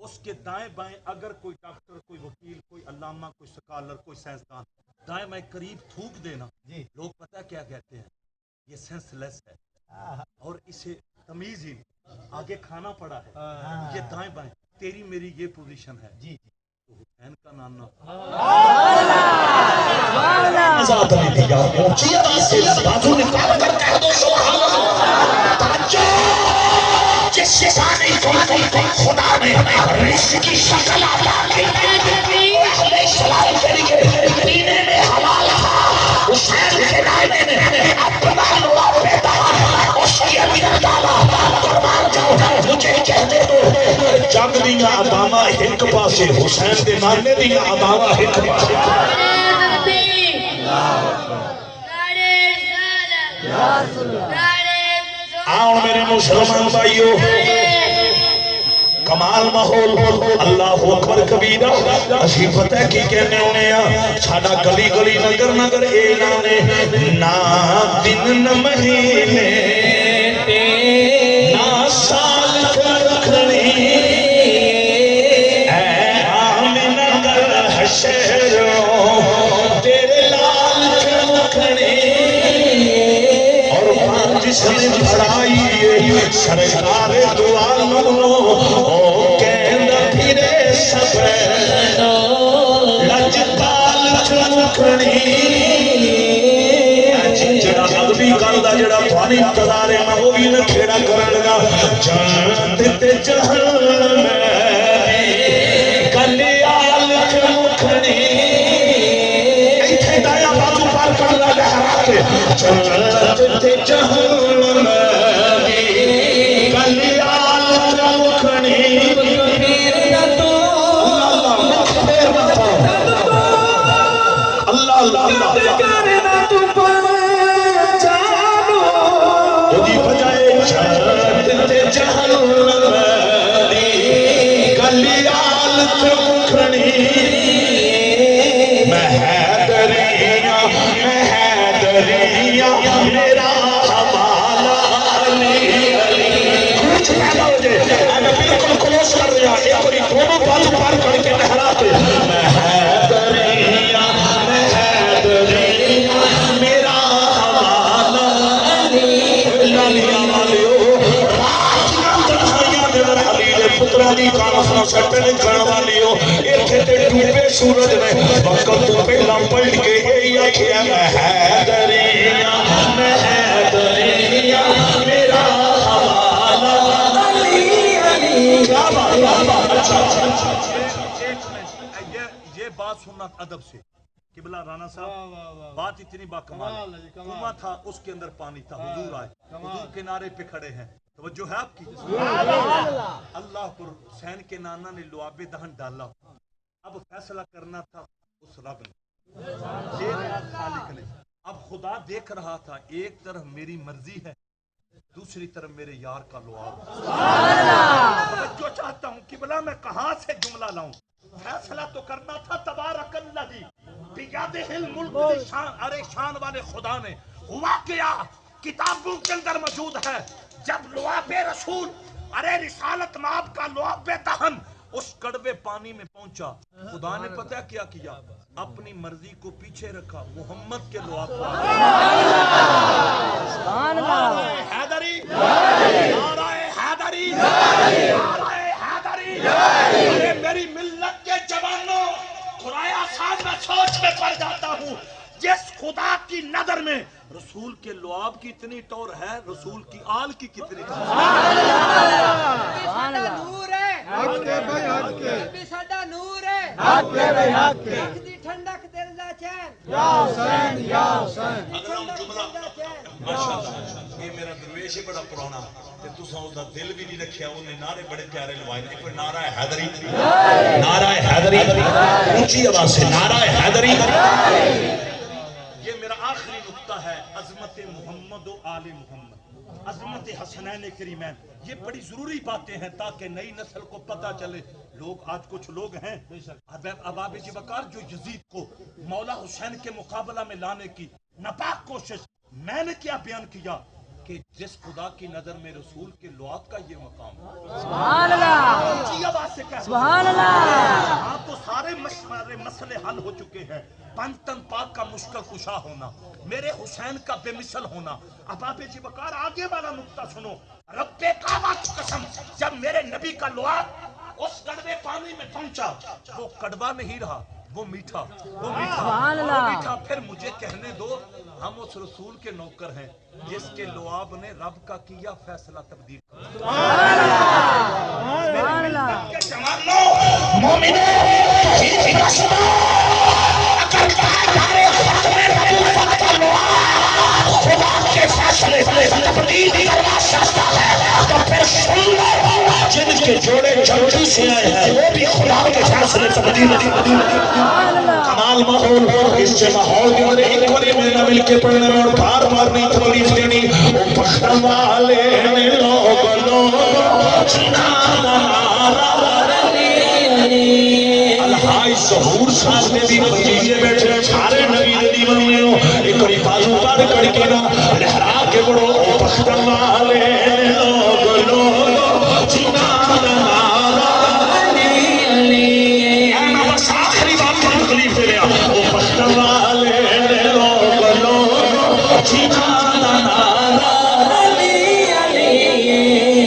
اس کے دائیں بائیں اگر کوئی ڈاکٹر، کوئی وکیل، کوئی علامہ، کوئی سکالر، کوئی سائنسدان دائیں بائیں قریب تھوک دینا، لوگ پتہ کیا کہتے ہیں یہ سینس لیس ہے، اور اسے تمیز ہی آگے کھانا پڑا ہے یہ دائیں بائیں تیری میری یہ پوزیشن ہے جی حسین کا نانا آزاد نے دیا اونچی آواز سے بازو نکال کر کہہ دو سبحان اللہ توجہ جس شیطانی کو خدا نے رزق کی شکل عطا کی علیہ السلام کے لیے مدینے میں حلال تھا حسین کے نانے نے اپنا لوا بیٹا اس کے اندر ڈالا قربان جاؤ مجھے کہنے دو جنگ دیا عدامہ ایک پاسے حسین دے نانے دیا عدامہ ایک پاسے آؤ میرے مسلمان بھائیو کمال ماحول اللہ اکبر کبیرہ اسی پتہ کی کہنے ہونے ساڑا گلی گلی نگر نگر اعلانے نا دن نہ مہینے نا سال رکھنی اے آمین نگر حشروں تیرے لال رکھنی اور پانچ سن بڑھائی سرکار دوالوں او کہندہ پھرے سفیدو لجپال چمکھنی جڑا مغبی کردہ جڑا پانی انتظارے میں وہ بھی نہ کھیڑا کرنگا جانت تے جہل میں کلیال چمکھنی ایتھے دایا بازو پار کرنا لہرا کے جانت تے جہل میں سٹنے کرنا لیو ایتھے تے ڈوبے سورج نے وقت تو پہلا پڑھ کے یہ آکھیا میں حیدریاں میرا حوالہ علی علی کیا بات اچھا یہ بات سننا ادب سے قبلہ رانا صاحب بات اتنی باکمال کنواں تھا اس کے اندر پانی تھا حضور آئے حضور کنارے پہ کھڑے ہیں توجہ ہے آپ کی اللہ پر حسین کے نانا نے لعاب دہن ڈالا اب فیصلہ کرنا تھا اس رب نے خالق نے اب خدا دیکھ رہا تھا ایک طرف میری مرضی ہے دوسری طرف میرے یار کا لعاب جو چاہتا ہوں قبلہ میں کہاں سے جملہ لاؤں فیصلہ تو کرنا تھا تبارک اللہ بیادہ الملک ارے شان والے خدا نے ہوا کیا کتابوں کے اندر موجود ہے جب لعاب رسول ارے رسالت مآب کا لعاب دہن اس کڑوے پانی میں پہنچا خدا نے پتہ کیا کیا اپنی مرضی کو پیچھے رکھا محمد کے لعاب نعرہ حیدری نعرہ حیدری نعرہ حیدری ارے میری ملت کے جوانوں خدایا ساتھ میں سوچ میں پڑ جاتا ہوں جس خدا کی نظر میں رسول کے لعاب کی اتنی ٹور ہے رسول کی آل کی کتنی ٹور نور ہے ساڈا نور ہے ٹھنڈک دل دا چین یا حسین یا حسین اگلا جملہ ماشاءاللہ یہ میرا درویش ہے بڑا پرانا تے تساں اس دا دل بھی نہیں رکھیا انہیں نعرے بڑے پیارے لوائے ایک کوئی نعرہ حیدری نعرہ حیدری اونچی آواز سے نعرہ حیدری یہ میرا آخری نقطہ ہے عظمت محمد و آل محمد عظمت حسنین کریمین یہ بڑی ضروری باتیں ہیں تاکہ نئی نسل کو پتہ چلے لوگ آج کچھ لوگ ہیں اباب جبکار جو یزید کو مولا حسین کے مقابلہ میں لانے کی ناپاک کوشش میں نے کیا بیان کیا کہ جس خدا کی نظر میں رسول کے لعاب کا یہ مقام ہے۔ سبحان اللہ، اونچی آواز سے کہہ سبحان اللہ۔ ہاں تو سارے مسئلے حل ہو چکے ہیں۔ پنجتن پاک کا مشکل کشا ہونا، میرے حسین کا بے مثل ہونا۔ اب آپ جی بکار آگے والا نقطہ سنو۔ رب کعبہ کی قسم، جب میرے نبی کا لعاب اس کڑوے پانی میں پہنچا، وہ کڑوا نہیں رہا، وہ میٹھا، وہ میٹھا، سبحان وہ اللہ۔ میٹھا۔ پھر مجھے کہنے دو، ہم اس رسول کے نوکر ہیں جس کے لعاب نے رب کا کیا فیصلہ تبدیل کر دیا۔ سبحان اللہ۔ کہ جوانوں، مومنوں، توحید کا سنو، اگر تمہارے حق میں نبوت کا لعاب خدا کے فیصلے تبدیل کرنا چاہتا ہے تو پھر سن لو، جن کے جوڑے جلدی سے آئے ہیں وہ بھی خدا کے فیصلے تبدیل کمال ماحول ہو۔ اس سے ماحول کے اندر ایک بڑے مہینہ مل کے پڑھنے میں اور بار بار نہیں تکلیف دینی۔ او پختن والے نے لوگ چنا الہائی ظہور ساتھ میں بھی بجیے بیٹھے سارے نبی دیوان میں ہو، ایک بڑی بازو پر کڑ کے نا لہرا کے بڑھو۔ او پختن والے نے لوگ چنا میں بس آخری بات کی تکلیف دے رہا۔ او پختن والے نے لوگ چنا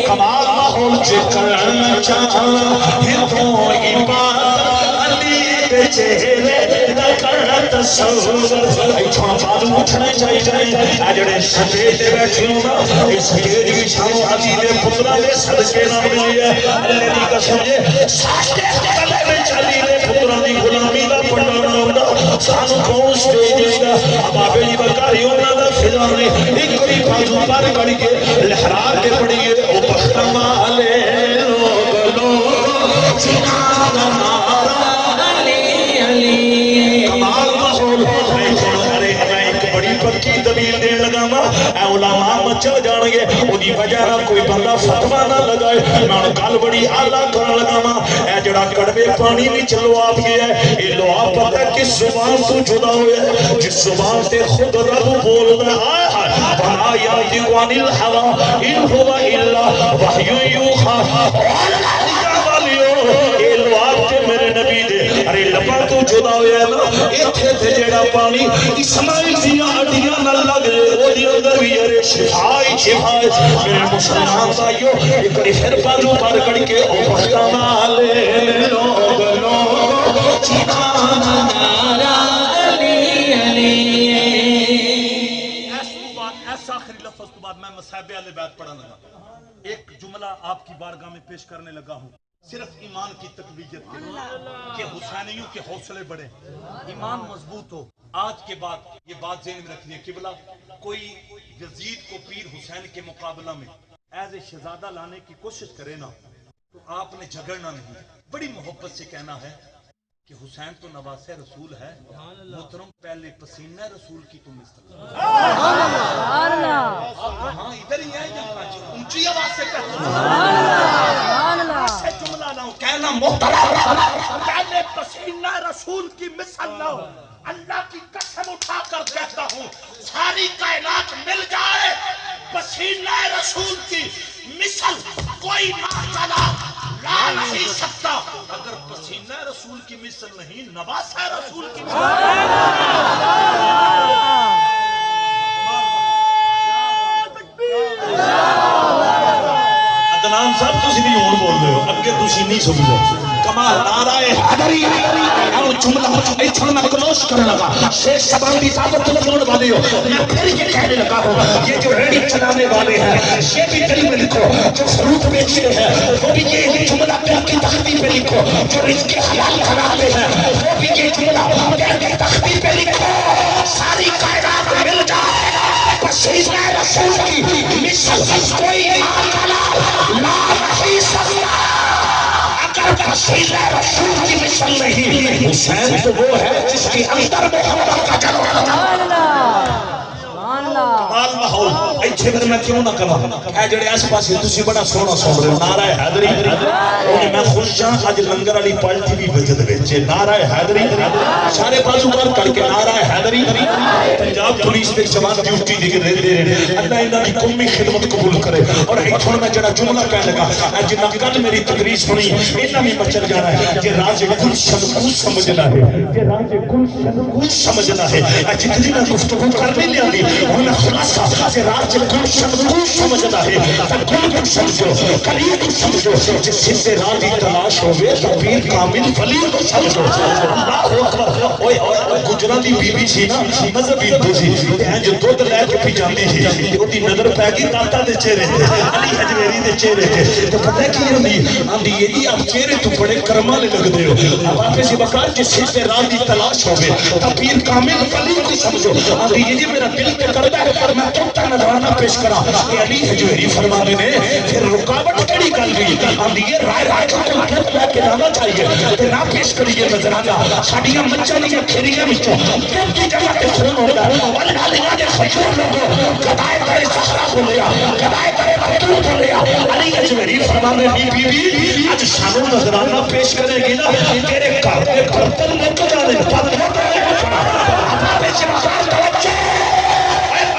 کمال ماحول جے کرنا چاہاں ہندوں عبادت علی کے چہرے دا کرنا تصور۔ ایتھاں بازو اٹھنے چاہیے اجڑے سٹیج تے بیٹھے ہو نا، اس سٹیج کی شان علی دے پتراں دے صدقے نہ ملی ہے۔ اللہ دی قسم جے ساڈے گلے وچ علی دے پتراں دی غلامی دا پنڈا نہ ہوندا سانو کون سٹیج دا بابے دی بکاری انہاں دا فضا نہیں۔ ایک بڑی بازو پر کڑ کے لہرا کے پڑھیے او پختن والے لوگ چنا کمال ماحول بڑی پکی دلیل دین لگا وا اے علماء مچل جان گے اودی وجہ نہ کوئی بندہ فتوا نہ لگائے۔ میں گل بڑی اعلیٰ کرن لگا وا اے جڑا کڑوے پانی وچ لعاب گیا ہے، اے لعاب پتہ کس زبان تو جدا ہویا ہے؟ جس زبان تے خود رب بولدا ہے۔ ہائے وما ينطق عن الهوى ان هو الا وحی یوحی۔ اے لعاب تے میرے نبی دے ارے لباں تو جدا ہویا ہے نا، ایتھے تے جڑا پانی اسماعیل دیاں ہڈیاں نال لگ او دی اندر وی ارے شفا میرے مسلمان بھائیو ایک بڑی پھر بازو پر کڑ کے او پختن والے لوگ چنا ایسا آخری لفظ تو بعد میں مصحبے والے بیت پڑھنے لگا۔ ایک جملہ آپ کی بارگاہ میں پیش کرنے لگا ہوں، صرف ایمان کی تقویت کے لیے کہ حسینیوں کے حوصلے بڑھے، ایمان مضبوط ہو۔ آج کے بعد یہ بات ذہن میں رکھنی ہے قبلہ، کوئی یزید کو پیر حسین کے مقابلہ میں ایز اے شہزادہ لانے کی کوشش کرے نا تو آپ نے جھگڑنا نہیں، بڑی محبت سے کہنا ہے کہ حسین تو نواسہ رسول ہے، محترم پہلے پسینہ رسول کی تم استقبال۔ ہاں ادھر ہی ہے یہاں اونچی آواز سے سے جملہ نہ ہو کہنا محترم پہلے پسینہ رسول کی مثل نہ ہو۔ اللہ کی قسم اٹھا کر کہتا ہوں ساری کائنات مل جائے پسینہ رسول کی مثل کوئی معجزہ لا نہیں سکتا۔ اگر پسینہ رسول کی مثل نہیں نواسہ رسول کی عدنان صاحب تسی بھی ہون بول رہے ہو، اگے تسی نہیں سن رہے۔ کمال نعرہ حیدری اور جملہ ایتھن میں کلوز کرنے لگا۔ شیخ شبان دی طاقت لگنے والے ہو، میں پھر یہ کہنے لگا ہوں یہ جو ریڈی چلانے والے ہیں یہ بھی دل میں لکھو، جو فروٹ بیچتے ہیں وہ بھی یہ جملہ پیر کی تختی پہ لکھو، جو رزق حلال کراتے ہیں وہ بھی یہ جملہ پیر کی تختی پہ لکھو۔ ساری کائنات مل جائے پسینہ رسول کی مثل کوئی لا نہیں سکتا۔ اگر پسینہ رسول کی مثل نہیں، حسین تو وہ ہے جس کی اندر محبت کا جلوہ تھا۔ کمال ماحول ایتھے پھر میں کیوں نہ کہاں اے جڑے اس پاسے تسی بڑا سونا سن رہے ہو نعرہ حیدری، اور میں خوش ہاں اج لنگر والی پالٹی بھی وجد وچ نعرہ حیدری سارے دونوں بازو بار کر کے نعرہ حیدری پنجاب پولیس دے جوان ڈیوٹی دے رہے اللہ انہاں دی قومی خدمت قبول کرے اور ایتھوں میں جڑا جملہ کہنے لگا جنہاں کل میری تقریر سنی انہاں بھی مچل جانا ہے کہ راز گلشن کو سمجھنا ہے کہ راز گلشن کو سمجھنا ہے جتنی میں گفتگو کرنے لیا دی انہیں خلاصہ کہ راز گلشن کو سمجھنا ہے گل کو سمجھو کلیم کو سمجھو جس سے راز کی تلاش ہوئے تو پیر کامل ولی کو سمجھو اللہ اکبر اوئے گجرا دی بی بی سی نا مذہبی ہندو سی جو دودھ لے کے پی جاندی تھی وہ دی نظر پہ گئی داتا دے چہرے تھے علی حجویری دے چہرے تھے تو پتہ کی آندی یہ آپ چہرے تو بڑے کرمالے لگ دے ہو اب آپ اسی وقت جس سے راز دی تلاش ہوئے تو پیر کامل ولی کو سمجھو آندی یہ میرا دل پہ کردہ ہے پر میں توتا نظرانہ پیش کرا کہ علی حجویری فرمانے نے پھر رکاوٹ کڑی کر گئی آندی یہ رائے رائے کا دودھ لے کے جانا چاہیے کہ نہ پیش کریے نظرانہ ساڑیاں مچا نہیں کھیریاں مچوں کیوں کی جگہ پہ خون ہوگا واللہ لگا دے خجور لوگوں گدائے کرے سخرا کو لیا گدائے کرے بطور کو لیا علی حجویری فرمانے بی بی آج شانو نظرانہ پیش کرے گی نا تیرے گھر کے برتن مک جانے پر موٹے مکھنا اپنا پیش مکان توجہ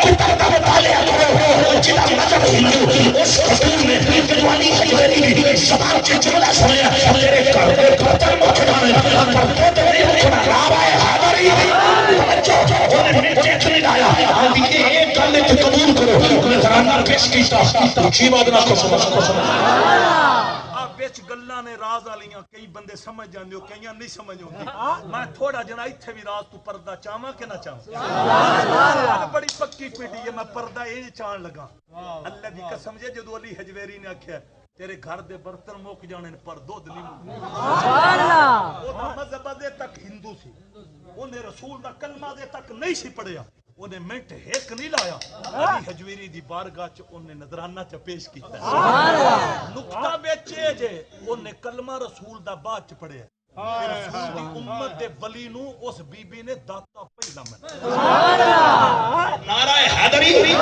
کتر کا مطالعہ کرو جنہ مذہب ہندو اس خطور میں جنوانی حجویری بھی سبان کی جملہ سنیا تیرے گھر کے برتن مک جانے پر موٹے مکھنا رابع حیدری توجہ انہیں مٹے چلی لایا آدھی کہ ایک گلے تو قبول کرو نظرانہ پیش کیتا اچھی بات نہ کو سمجھ بیچ گلہ نے راز آلیاں کئی بندے سمجھ جاندے ہو کئیاں نہیں سمجھ ہوندی میں تھوڑا جنا ایتھے بھی راز تو پردہ چاہاں کہ نہ چاہاں بڑی پکی پیٹی ہے میں پردہ یہ چاہن لگا اللہ دی قسم جے جدو علی حجویری نے آکھیا تیرے گھر دے برتن موک جانے پر دودھ نہیں موک وہ مذہب دے تک ہندو سی انہیں رسول دا کلمہ دے تک نہیں سی پڑھیا انہیں منٹ ایک نہیں لایا علی حجویری دی بارگاہ چ انہیں نظرانہ چ پیش کیتا نقطہ بیچے جے انہیں کلمہ رسول دا بعد چ پڑھیا رسول دی امت دے ولی نو اس بی بی نے داتا پہلا میں نعرہ حیدری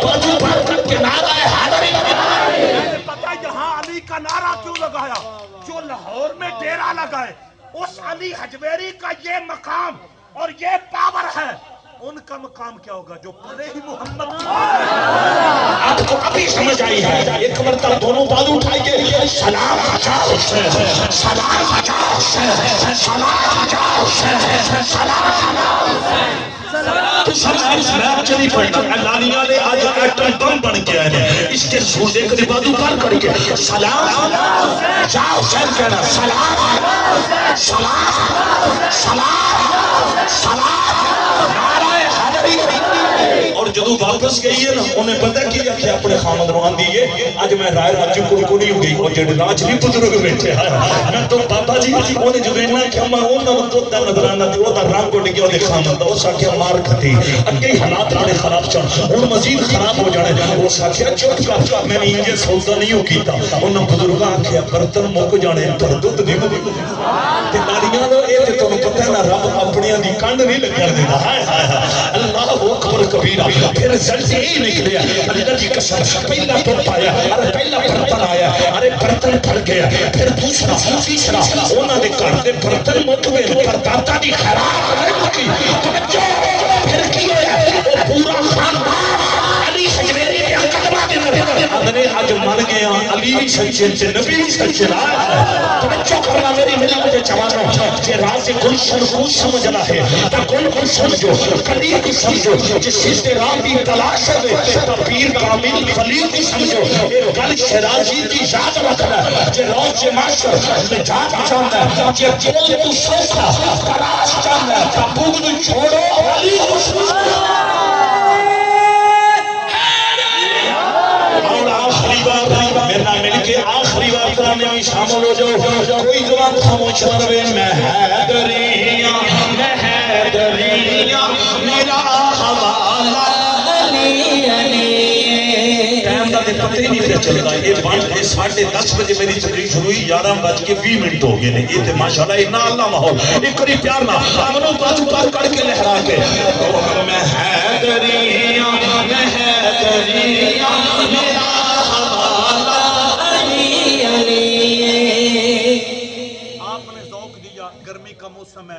بازو بار کر کے نعرہ حیدری پتہ یہاں علی کا نعرہ کیوں لگایا جو لاہور میں ڈیرہ لگائے اس علی حجویری کا یہ مقام اور یہ پاور ہے ان کا مقام کیا ہوگا جو پڑے ہی محمد کی آپ کو ابھی سمجھ آئی ہے ایک مرتبہ دونوں بازو اٹھائیے سلام آجا حسین سلام آجا حسین سلام آجا حسین سلام تو سلام چلی پڑھنا اعلانیہ نے آج ایٹم بم بن گیا ہے اس کے رسول دیکھ دے بازو پار کر کے سلام جا حسین کہنا سلام سلام سلام سلام اور جدو واپس گئی ہے نا انہیں پتہ کیا کہ اپنے خامد روان دیئے آج میں رائے راجی کو نہیں ہو گئی اور جڑے راج نہیں بزرگ بیٹھے میں تو بابا جی انہیں جو دینا کہ ہم انہوں تو دا نظرانہ دی وہ دا رنگ اٹھ گیا انہیں خامد دا وہ ساکھیا مار کھتی اگئی حالات بڑے خراب چاہ ان مزید خراب ہو جانے وہ ساکھیا چوٹ کا میں نے انجھے سوزہ نہیں ہو کیتا انہوں بزرگاں کیا برتن موک جانے پر دودھ نہیں ہو تے ناریاں دو اے تے تو پتہ ہے نا رب اپنیاں دی کانڈ نہیں لگا دینا اللہ اکبر کبیرہ پھر رزلٹ ہی نکلیا اللہ کی قسم پہلا ٹوپ آیا ارے پہلا برتن آیا ارے برتن پھر گیا پھر دوسرا تیسرا انہوں نے گھر دے برتن مک گئے پر داتا دی خراب نہیں کی پھر کی ہویا وہ پورا خاندان علی حجویری کے قدمہ دے اندرے آج مر گیا علی بھی سچے تھے نبی بھی سچے توجہ کرنا میری ملی مجھے جوانوں یہ راز گلشن کو سمجھنا ہے تا گل کو سمجھو کلی کو سمجھو جس سیدھے راہ بھی تلاش ہے تا پیر کامل ولی کو سمجھو ایک گل شرازی کی یاد رکھنا جے روز معاشر میں جات چاہتا ہے جے بول تو سوکھا تلاش چاہتا ہے تا بغض چھوڑو علی کو سمجھو میرا مل کے آخری بار کرانے میں شامل ہو جاؤ کوئی زبان خاموش نہ رہے میں حیدریاں میرا حوالہ علی علی ٹائم کا پتہ ہی نہیں پھر چل رہا یہ بانٹ 10:30 بجے میری تقریر شروع ہوئی 11:20 ہو گئے یہ تے ماشاءاللہ اتنا اللہ ماحول ایک کری پیار نہ منو بازو پار کر کے لہرا کے میں حیدریاں میرا آپ نے ذوق دیا گرمی کا موسم ہے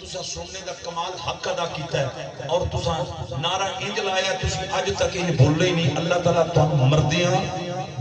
ਤੁਸੀਂ ਸੁਣਨੇ ਦਾ ਕਮਾਲ ਹੱਕ ਅਦਾ ਕੀਤਾ ਹੈ ਔਰ ਤੁਸੀਂ ਨਾਰਾ ਇੰਜ ਲਾਇਆ ਤੁਸੀਂ ਅੱਜ ਤੱਕ ਇਹ ਭੁੱਲੇ ਹੀ ਨਹੀਂ। ਅੱਲਾਹ ਤਾਲਾ ਤੁਹਾਨੂੰ ਮਰਦਿਆਂ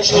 100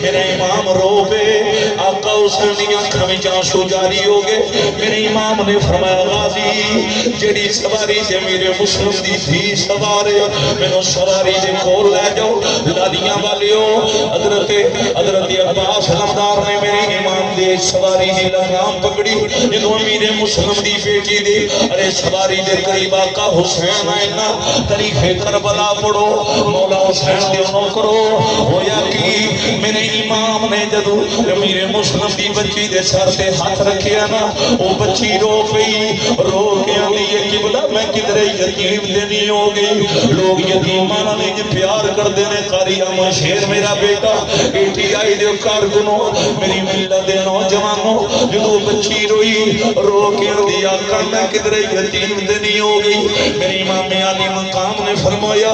میرا امام رو پہ آقا حسین دی آنکھاں وچ آنسو جاری ہو گئے میرے امام نے فرمایا غازی جڑی سواری تے میرے مسلم دی تھی سوارے مینوں سواری دے کول لے جاؤ لالیاں والیو حضرت عباس علمدار نے میرے امام دے سواری دی لگام پکڑی جدوں میرے مسلم دی بیٹی دی ارے سواری دے قریب آقا حسین آئے نا تاریخ کربلا پڑھو مولا حسین دے انہوں کرو ہویا کہ میرے امام نے جدو میرے مسلم دی بچی دے سر تے ہاتھ رکھیا نا وہ بچی رو پئی رو کے آنی یہ قبلہ میں کدھرے یتیم دینی ہو گئی لوگ یتیمانا نے جو پیار کر دینے قاری احمد شیر میرا بیٹا ایٹی آئی دے کارکنوں میری ملت دے نوجوانوں جدو بچی روئی رو کے آنی آقا میں کدھرے یتیم دینی ہو گئی میری امام علی مقام نے فرمایا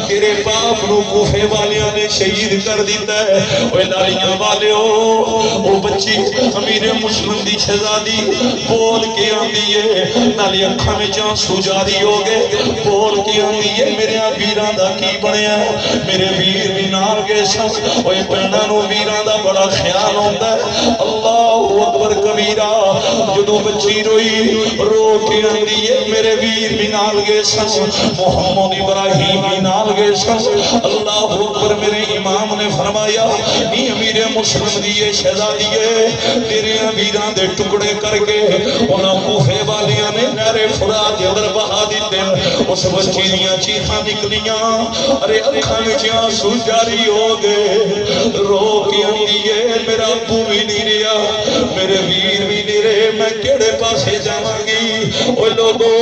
تیرے باپ نو کوفے والیاں نے شہید کر دیتا ہے اوہ لالیاں والے او بچی امیر مسلم دی شہزادی بول کے آندی ہے نالی اکھاں میں آنسو جاری ہو گئے بول کے آندی ہے میرے ویراں دا کی بنیا میرے ویر بھی نال گئے سن اوہ پہنا نو ویراں دا بڑا خیال ہوندا ہے اللہ اکبر کبیرہ جدو بچی روئی رو کے آندی ہے میرے ویر بھی نال گئے سن محمد ابراہیم بھی نال گئے سن اللہ اکبر میرے امام نے فرمایا نی امیر مسلم دیئے شہزادی ہے تیرے امیران دے ٹکڑے کر کے انہاں کوفے والیاں نے نہر فرات دے اندر بہا دیتے اس بچی دیاں چیخاں نکلیاں ارے اکھاں وچ آنسو جاری ہو گئے رو کے آندی ہے میرا ابو بھی نہیں رہا میرے ویر بھی نہیں رہے میں کیڑے پاسے جاواں گی او لوگوں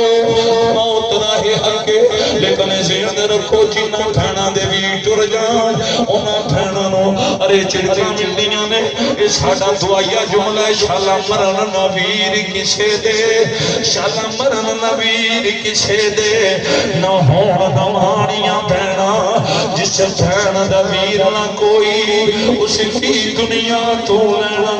موت راہ حق لیکن ذہن رکھو جنہ بھینا دے بھی ٹر جان انہاں بھینا نو ارے چڑکاں ملدیاں نے اے ساڈا دعائیا جملہ شالا مرن نویر کسے دے شالا مرن نویر کسے دے نہ ہون نوانیاں بھینا جس بھین دا ویر نہ کوئی اس کی دنیا تو لینا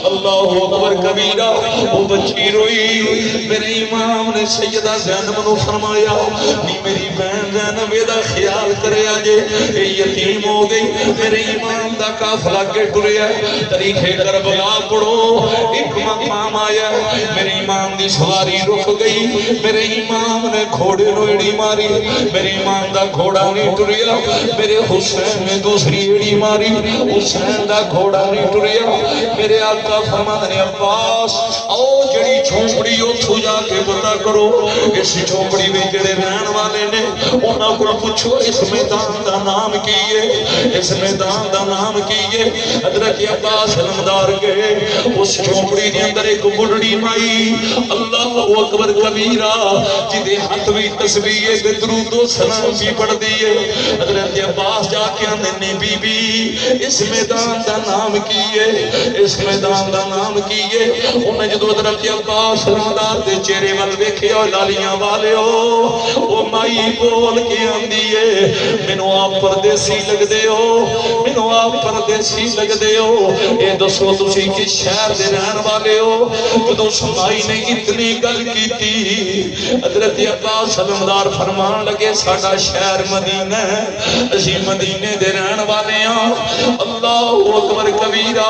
اللہ اکبر کبیرہ وہ بچی روئی میرے امام نے سیدہ زینب نو فرمایا نی میری بہن زینب دا خیال کرے آجے اے یتیم ہو گئی میرے امام دا کافلہ کے ٹریا تاریخ کربلا پڑھو ایک مقام آیا میرے امام دی سواری رک گئی میرے امام نے گھوڑے نو ایڑی ماری میرے امام دا گھوڑا نہیں ٹریا میرے حسین نے دوسری ایڑی ماری حسین دا گھوڑا نہیں ٹریا میرے آقا فرمان نے عباس آؤ جڑی جھوپڑی اتھو جا کے پتہ کرو اس جھوپڑی میں جڑے رہن والے نے انہاں کو پوچھو اس میدان دا نام کیے اس میدان دا نام کیے حضرت عباس علمدار گئے اس جھوپڑی دے اندر ایک بڑھڑی مائی اللہ اکبر کبیرہ جدے ہاتھ بھی تسبیح دے درود و سلام بھی پڑھ دیے حضرت عباس جا کے اندر بی بی اس میدان دا نام کیے اس میدان دا نام کیے انہیں جدو حضرت عباس علمدار دے چہرے وال ویکھے اور لالیاں والے او مائی بول کے آندی ہے مینوں آپ پردیسی لگ دے ہو مینوں آپ پردیسی لگ دے ہو اے دسو تسی کس شہر دے رہن والے ہو جدو مائی نے اتنی گل کیتی حضرت عباس علمدار فرمان لگے ساڈا شہر مدینہ ہے اسی مدینے دے رہن والے ہاں اللہ اکبر کبیرہ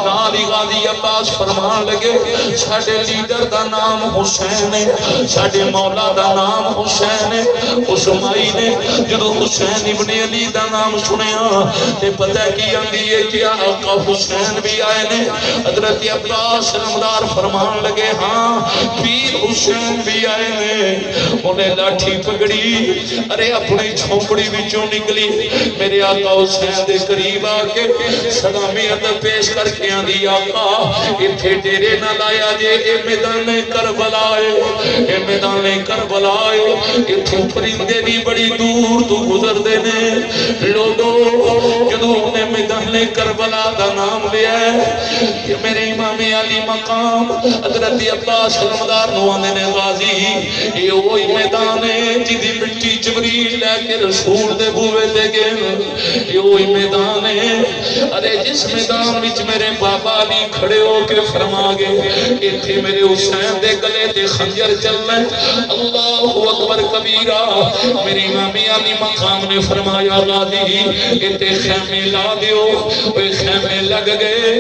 نالی غازی عباس فرمان لگے ساڈے لیڈر دا نام حسین ہے ساڈے مولا دا نام حسین ہے اس مائی نے جدو حسین ابن علی دا نام سنیا تے پتہ کی آندی ہے کیا آقا حسین بھی آئے نے حضرت عباس علمدار فرمان لگے ہاں پیر حسین بھی آئے نے انہیں لاٹھی پکڑی ارے اپنی جھوپڑی وچوں نکلی میرے آقا حسین دے قریب آ کے سلامی ادب پیش کر کے آندی آقا ایتھے ڈیرے نہ لایا جے اے میدان کربلا ہے اے میدان کربلا ہے ایتھوں پرندے بھی بڑی دور تو گزر دینے لوگوں جدو انہیں میدان کربلا دا نام لیا ہے کہ میرے امام علی مقام حضرت عباس علمدار نوانے نے غازی یہ وہی میدان ہے جدی مٹی جبریل لے کے رسول دے بوے دے گئے یہ وہی میدان ہے ارے جس میدان وچ میرے بابا علی کھڑے ہو کے فرما گئے ایتھے میرے میرے حسین دے گلے تے خنجر چلنا اللہ اکبر کبیرہ میری امامی علی مقام نے فرمایا غازی اتے خیمے لا دیو خیمے لگ گئے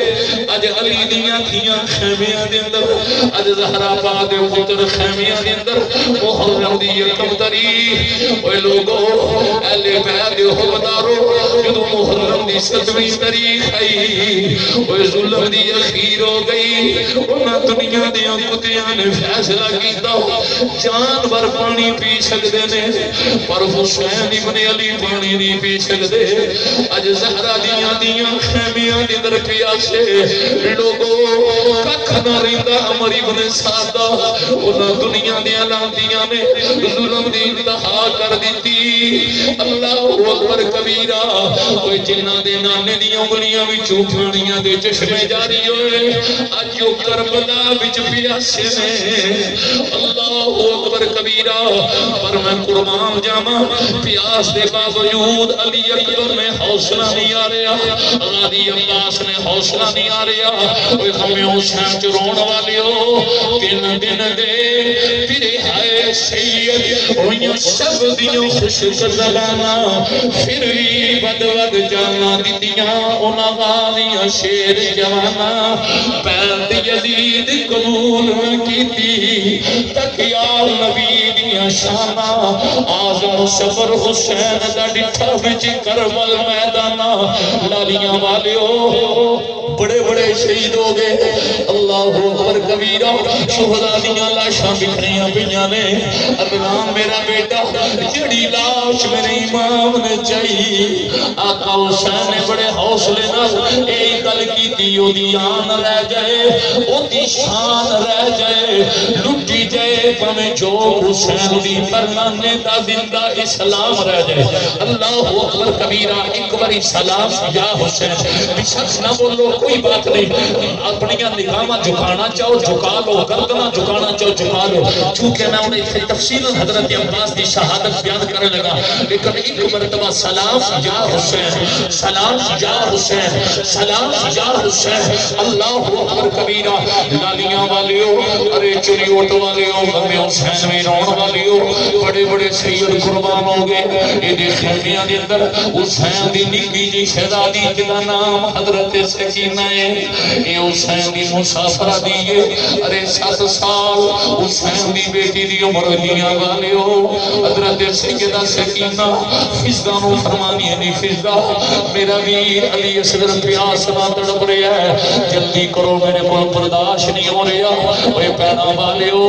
اج علی دیاں تھیاں خیمیاں دے اندر اج زہرا پا دے پتر خیمیاں دے اندر محرم دی یکم تاریخ اے لوگو اہل بیت حکمدارو جدوں محرم دی 7ویں تاریخ آئی اے ظلم دی اخیر ہو گئی انہاں دنیا دیاں کتیاں نے فیصلہ کیتا جانور پانی پی سکدے نے پر حسین ابن علی پانی نہیں پی سکدے اج زہرا دیاں خیمیاں دے اندر پیاسے لوگو ککھ نہ رہندا عمر ابن سعدہ انہاں دنیا دیاں لانتیاں نے ظلم دی انتہا کر دیتی اللہ اکبر کبیرہ اوے جنہاں دے نانے دی انگلیاں وچوں پانیاں دے چشمے جاری ہوئے اج جو کربلا وچ پیاسے نے اللہ اکبر کبیرہ پر میں قربان جاواں پیاس دے باوجود علی اکبر میں حوصلہ نہیں آ رہا غازی عباس نے حوصلہ نہیں آ رہا اوے ہمیں حسین چ رون والے ہو تین دن دے تیرے ہائے سید ہویاں سب دیوں خوش زباناں پھر بھی ود ود جانا دتیاں انہاں والیاں شیر جواناں پیر یزید قبول کیتی تکیال نبی دیاں شاناں آزم سفر حسین دا ڈٹھا وچ کربل میداناں لالیاں والیو بڑے بڑے شہید ہو گئے اللہ اکبر کبیرہ شہداء دیاں لاشاں بکھریاں پیاں نے ادنان میرا بیٹا جڑی لاش میرے امام نے چاہی آقا حسین نے بڑے حوصلے نال ایک گل کیتی او دی آن رہ جائے او دی شان رہ جائے لٹی جائے پمیں جو حسین دی پرنانے دا زندہ اسلام رہ جائے اللہ اکبر کبیرہ ایک باری سلام یا حسین بشخص نہ بولو کوئی بات نہیں اپنی نگاہ جھکانا چاہو جھکا لو گردنا جھکانا چاہو جھکا لو چونکہ میں انہیں تفصیل حضرت عباس دی شہادت بیان کرنے لگا لیکن ایک مرتبہ سلام یا حسین سلام یا حسین سلام یا حسین اللہ اکبر کبیرہ لالیاں والیو ارے چری اوٹ والیو غم حسین میں رون والیو بڑے بڑے سید قربان ہو گئے یہ دیکھیں میاں دے اندر حسین دی نکی جی شہزادی جدا نام حضرت سکینہ ہے یہ حسین دی مسافرہ دیئے ارے 7 سال حسین دی بیٹی دی عمر دیاں والے ہو حضرت سیدہ سکینہ فضدانو فرمانی ہے فضدہ میرا ویر علی اصغر پیاس نہ تڑپ رہا ہے جلدی کرو میرے کو برداشت نہیں ہو رہا اوے پینا والے ہو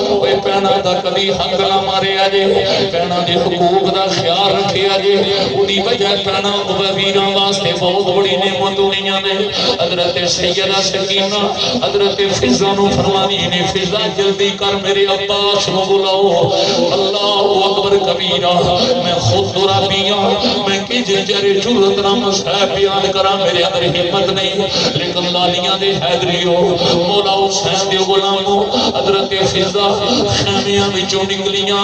اوے پینا دا کبھی حق نہ مارے آجے پینا دے حقوق دا خیال رکھے آجے انہی وجہ پینا ویراں واسطے بہت بڑی نعمت دنیا نے حضرت سیدہ سکینہ حضرت فضہ نو فرمانی نے فضہ جلدی کر میرے عباس نو بلاؤ اللہ اکبر کبیرہ میں خود درابیاں میں کی جنجر جرت نہ مسئلہ بیان کرا میرے اندر حمد نہیں لیکن لالیاں دے حیدری ہو مولا حسین دے غلاموں حضرت فضہ خیمیاں وچوں نکلیاں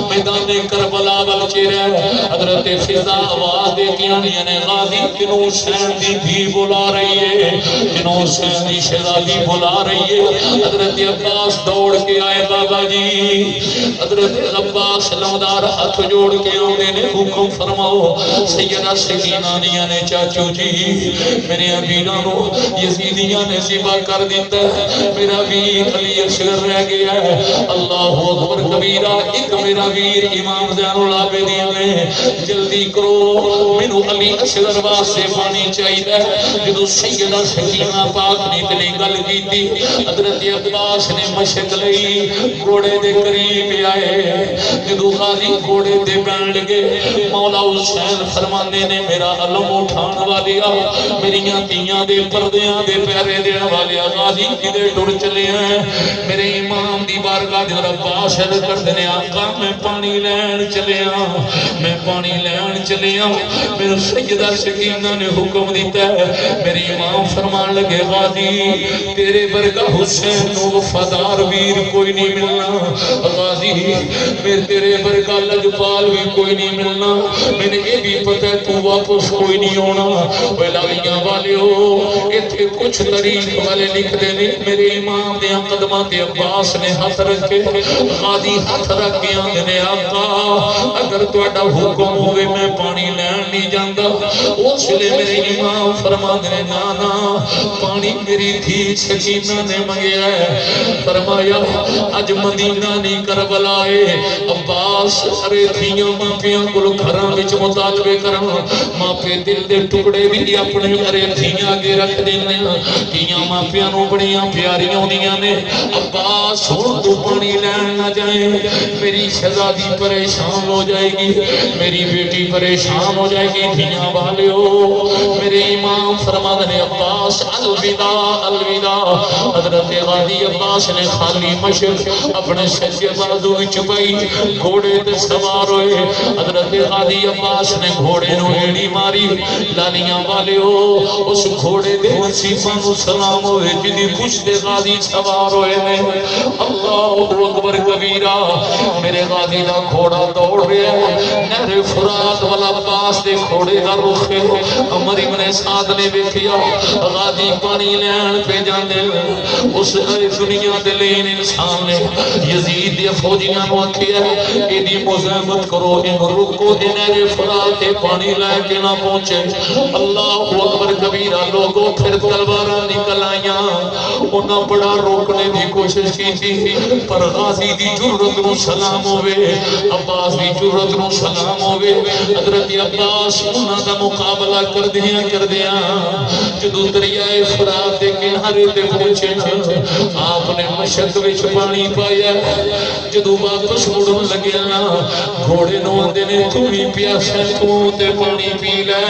میدان کربلا ول چہرہ حضرت فضہ آواز دیتیاں نے غازی کنوں حسین دی بھی بلا رہی ہے جنہوں حسین دی شہزادی بلا رہی ہے حضرت عباس دوڑ کے آئے بابا جی حضرت عباس لمدار ہاتھ جوڑ کے آنے نے حکم فرماؤ سیدہ سکینہ نے چاچو جی میرے امیرانو یزیدیاں نے ذبح کر دیتا ہے میرا ویر علی اصغر رہ گیا ہے اللہ اکبر کبیرہ ایک میرا ویر امام زین العابدین نے جلدی کرو مینو علی اصغر واسطے پانی چاہیے جدو سیدہ سکینہ پاک نے اتنی گل کی تھی حضرت عباس نے مشق لئی گھوڑے دے قریب آئے جدو غازی گھوڑے دے بین لگے مولا حسین فرمانے نے میرا علم اٹھان والیا میریاں تیاں دے پردیاں دے پیرے دین والیا غازی کدے ٹر چلے ہیں میرے امام دی بارگاہ دے عباس کر دینے آقا میں پانی لین چلے میں پانی لین چلے میرے سیدہ سکینہ نے حکم دیتا ہے میری امام فرمان لگے غازی تیرے برگا حسین نو وفادار ویر کوئی نہیں ملنا غازی میرے تیرے برگا لجپال بھی کوئی نہیں ملنا میں نے یہ بھی پتہ ہے تو واپس کوئی نہیں ہونا ویلاویاں والے ہو اتھے کچھ طریق والے لکھ دینے میرے امام دے قدمہ دے عباس نے ہاتھ رکھے غازی ہاتھ رکھے آندھنے آقا اگر تو اڈا حکم ہوئے میں پانی لین نہیں جاندہ اس لئے میرے امام فرما دے نانا پانی میری تھی سکینہ نے منگیا ہے فرمایا اج مدینہ نہیں کربلائے عباس ارے تھیاں ماں پیاں کل گھران بچ مطالبے کرن ماں پہ دل دے ٹکڑے بھی اپنے ارے تھیاں آگے رکھ دینے تھیاں ماں پیانوں بڑیاں پیاریاں ہونیاں نے عباس ہون تو پانی لین نہ جائیں میری شہزادی پریشان ہو جائے گی میری بیٹی پریشان ہو جائے گی دھیاں والے ہو میرے امام فرما دے عباس الوداع الوداع حضرت غازی عباس نے خالی مشر اپنے سجے بازو چپائی گھوڑے تے سوار ہوئے حضرت غازی عباس نے گھوڑے نو ایڑی ماری لالیاں والے ہو اس گھوڑے دے وسیفہ نو سلام ہوئے جدی پشت غازی سوار ہوئے میں اللہ اکبر کبیرہ میرے غازی دا گھوڑا دوڑ رہے ہیں نہر فرات والا پاس دے گھوڑے دا رخ عمر ابن سعد نے دیکھیا غازی پانی لین پہ جاندے اس دنیا دے لین انسان نے یزید دے فوجیاں نو آکھیا ایدی مزاحمت کرو ان رکو دے نہر فرات دے پانی لے کے نہ پہنچے اللہ اکبر کبیرہ لوگوں پھر تلواراں نکل آئیاں انہاں بڑا روکنے دی کوشش کی تھی پر غازی دی جرت نو سلام ہوئے عباس دی جرت نو سلام ہوئے حضرت عباس انہاں دا مقابلہ کر دیا جدو دریائے فرات دے کنارے تے پہنچے آپ نے مشک وچ پانی پایا جدو واپس مڑن لگیا گھوڑے نو دے نے تو ہی پیاسا تو تے پانی پی لے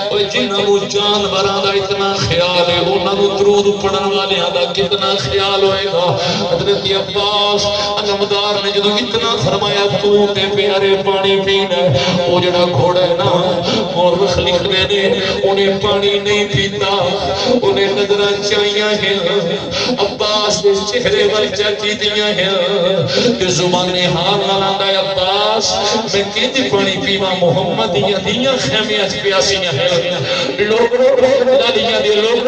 او جنہاں نو جانوراں دا اتنا خیال ہے انہاں نو درود پڑھن والیاں دا کتنا خیال ہوئے گا حضرت عباس علمدار نے جدو اتنا فرمایا تو تے پیارے پانی پی لے وہ جڑا گھوڑا ہے نا اور رخ لکھ دے نے انہیں پانی نہیں پیتا انہیں نظرہ چاہیاں ہیں عباس دے چہرے والجہ کی دیا ہیں کہ زبان حال نالاندہ عباس میں کیجی پانی پیوا محمد یا دیا خیمی اچ پیاسیاں ہیں لوگ لادیاں دے لوگ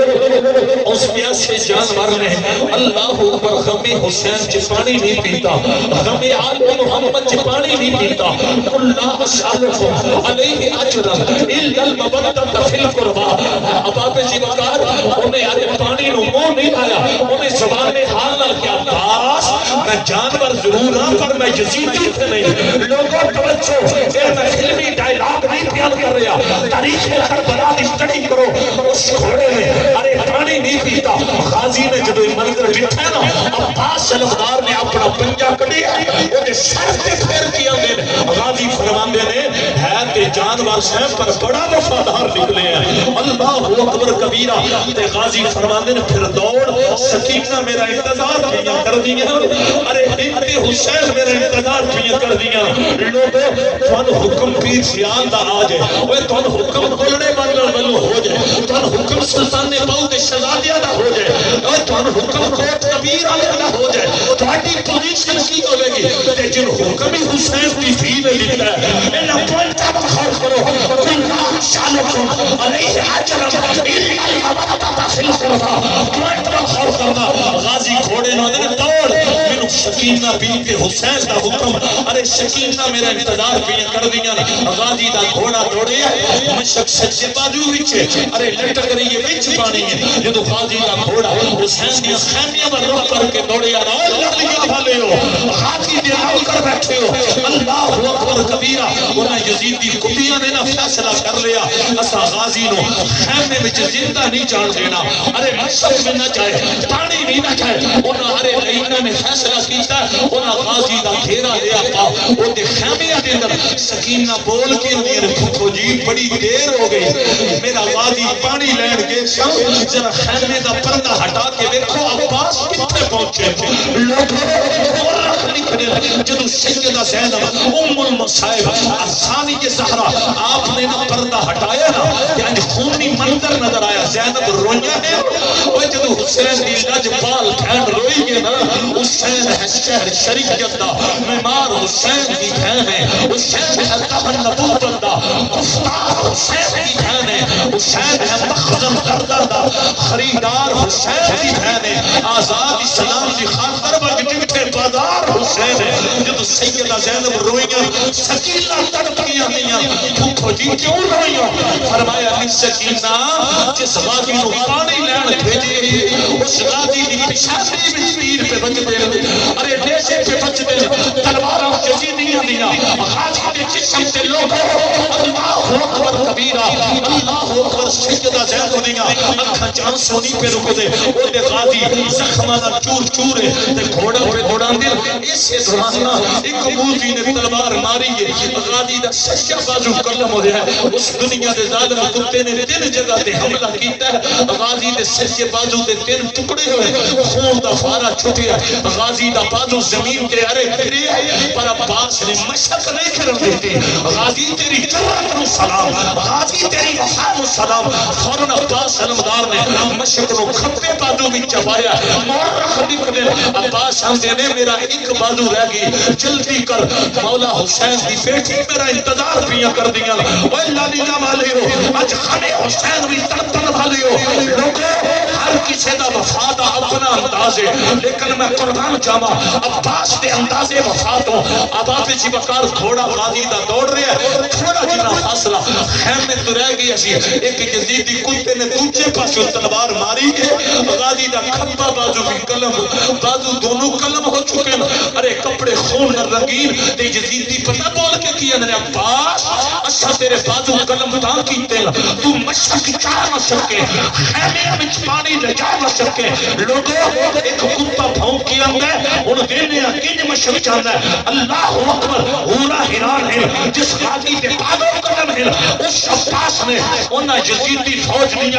اس پیاسے جانور نے اللہ اکبر غمی حسین چی پانی نہیں پیتا غمی آل محمد چی پانی نہیں پیتا اللہ شالکم علیہ اجرم الا المبدت فی القربہ اباب جیبکار انہیں آدھے پانی نو مو نہیں آیا انہیں زبان حال نہ کیا باس میں جانور ضرور ہاں پر میں یزیدی تھے نہیں لوگوں توجہ میں فلمی ڈائلاگ نہیں پیان کر رہا تاریخ کربلا دی اسٹڈی کرو اس گھوڑے میں ارے پانی نہیں پیتا غازی نے جب منظر بٹھا نا عباس علمدار نے اپنا پنجا کڑیا انہیں سر سے پھیر کیا میں غازی فرماندے نے ہے تے جانور سہم پر بڑا وفادار نکلے ہیں اللہ اکبر کبیرہ تے غازی فرماندے نے پھر دوڑ سکینہ میرا انتظار کیا کر دیا ارے بنت حسین میرا انتظار کیا کر دیا لوگوں توان حکم پیر سیان دا آ جائے وہ توان حکم کھولنے بلو ہو جائے توان حکم سلطان نے بہت شہزادیہ دا ہو جائے اور توان حکم کوت کبیر آلے دا ہو جائے توانی پوزیشن کی ہوئے گی تے جن حکمی حسین دی فی میں لکھتا ہے انہا پوانٹا بخار کرو اللہ شالکم علیہ عجرم اللہ المبتتا فی القربہ پوانٹا بخار کرنا غازی گھوڑے نو دن دوڑ منو شکینہ بنت حسین دا حکم ارے شکینہ میرا انتظار پہ کر دیا غازی دا گھوڑا دوڑے مشک سجے بازو وچے ارے لٹک رہی ہے وچ پانی ہے جدو غازی دا گھوڑا حسین دیا خیمیاں پر رخ کر کے دوڑے آنا اللہ لیا بھالے ہو غازی دے آؤ کر بیٹھے ہو اللہ اکبر کبیرہ انہا یزیدی کبیہ نے نا فیصلہ کر لیا اسا غازی نو خیمے وچ زندہ نہیں جان دینا ارے مشک میں نہ جائے پانی نہیں نہ جائے انہا ارے لئینا نے فیصلہ کیتا انہا غازی دا گھیرا لیا پا وہ دے خیمیاں دے اندر سکینہ بول کے انہیں پھو جی بڑی دیر ہو گئی میرا غازی پانی لین کے شاہ ذرا خیمے دا پردہ ہٹا کے دیکھو عباس کتنے پہنچے لوگوں رکھ نکلے رکھنے جدو سیدہ زینب ام المصائب ثانی زہرا آپ نے نا پردہ ہٹایا نا یعنی خونی منظر نظر آیا زینب رویا ہے اور جدو حسین دی لجپال بہن روئی ہے نا حسین ہے شہر شریعت دا معمار حسین دی بہن ہے حسین ہے دہن نبوت دا گفتار حسین دی بہن ہے حسین ہے مخزن کردہ دا خریدار حسین دی بہن ہے آزاد اسلام دی خاطر بگ جنٹے بازار حسین ہے جدو سیدہ زینب روئیاں سکینہ تڑپیاں گئیاں بھوکھو جی کیوں روئیاں فرمایا نہیں سکینہ جس غازی نو پانی لین بھیجے اس غازی دی پچھاڑی میں تیر پہ بچ دے ارے نیشے پہ بچ دے تلواروں جزیدیاں دیا غازی دے جسم تے لوگوں اللہ اکبر کبیرہ اللہ اکبر سیدہ زینب دیا اکھا جان سونی پہ رک دے وہ دے غازی زخمانہ چور چورے تے گھوڑا پہ گھوڑان دل اسے درانا ایک موزی نے تلوار ماری ہے غازی دا سچا بازو کلم ہو رہا ہے اس دنیا دے ظالم کتے نے تین جگہ تے حملہ کیتا ہے غازی دے سچے بازو دے تین ٹکڑے ہوئے خون دا فارا چھٹیا غازی دا بازو زمین تے ارے پھرے پر عباس نے مشق نہیں کرن دیتی غازی تیری جرات نو سلام غازی تیری وفا نو سلام فوراً عباس علمدار نے مشق نو کھپے بازو بھی چبایا مورخ لکھ دے عباس ہم دینے میرا ایک بازو رہ گئی جلدی کر مولا حسین دی بیٹی میرا انتظار پیا کر دیا اوہ اللہ لینا والے ہو اج خمے حسین بھی تڑپن والے ہو لوگوں ہر کسی دا وفا دا اپنا انداز ہے لیکن میں قربان جاما عباس دے انداز وفا تو عباس جی بکار گھوڑا غازی دا دوڑ رہا ہے تھوڑا جنا فاصلہ خیم میں تو رہ گئی اسی ایک یزیدی کتے نے دوسرے پاس تلوار ماری ہے غازی دا کھپا بازو بھی قلم بازو دونوں قلم ہو چکے ہیں ارے کپڑے خون رنگین تے یزیدی پتہ بول کے کیا نے عباس اچھا تیرے بازو قلم تاں کیتے تو مشق چاہ نہ سکے خیمے میں پانی لے جا نہ سکے لوگوں ایک کتا بھونک کیا ہے ان دینے اکیج مشق چاہتا ہے اللہ اکبر ہورا حیران ہے جس غازی کے بازو قلم ہے اس عباس نے انہا یزیدی فوج نہیں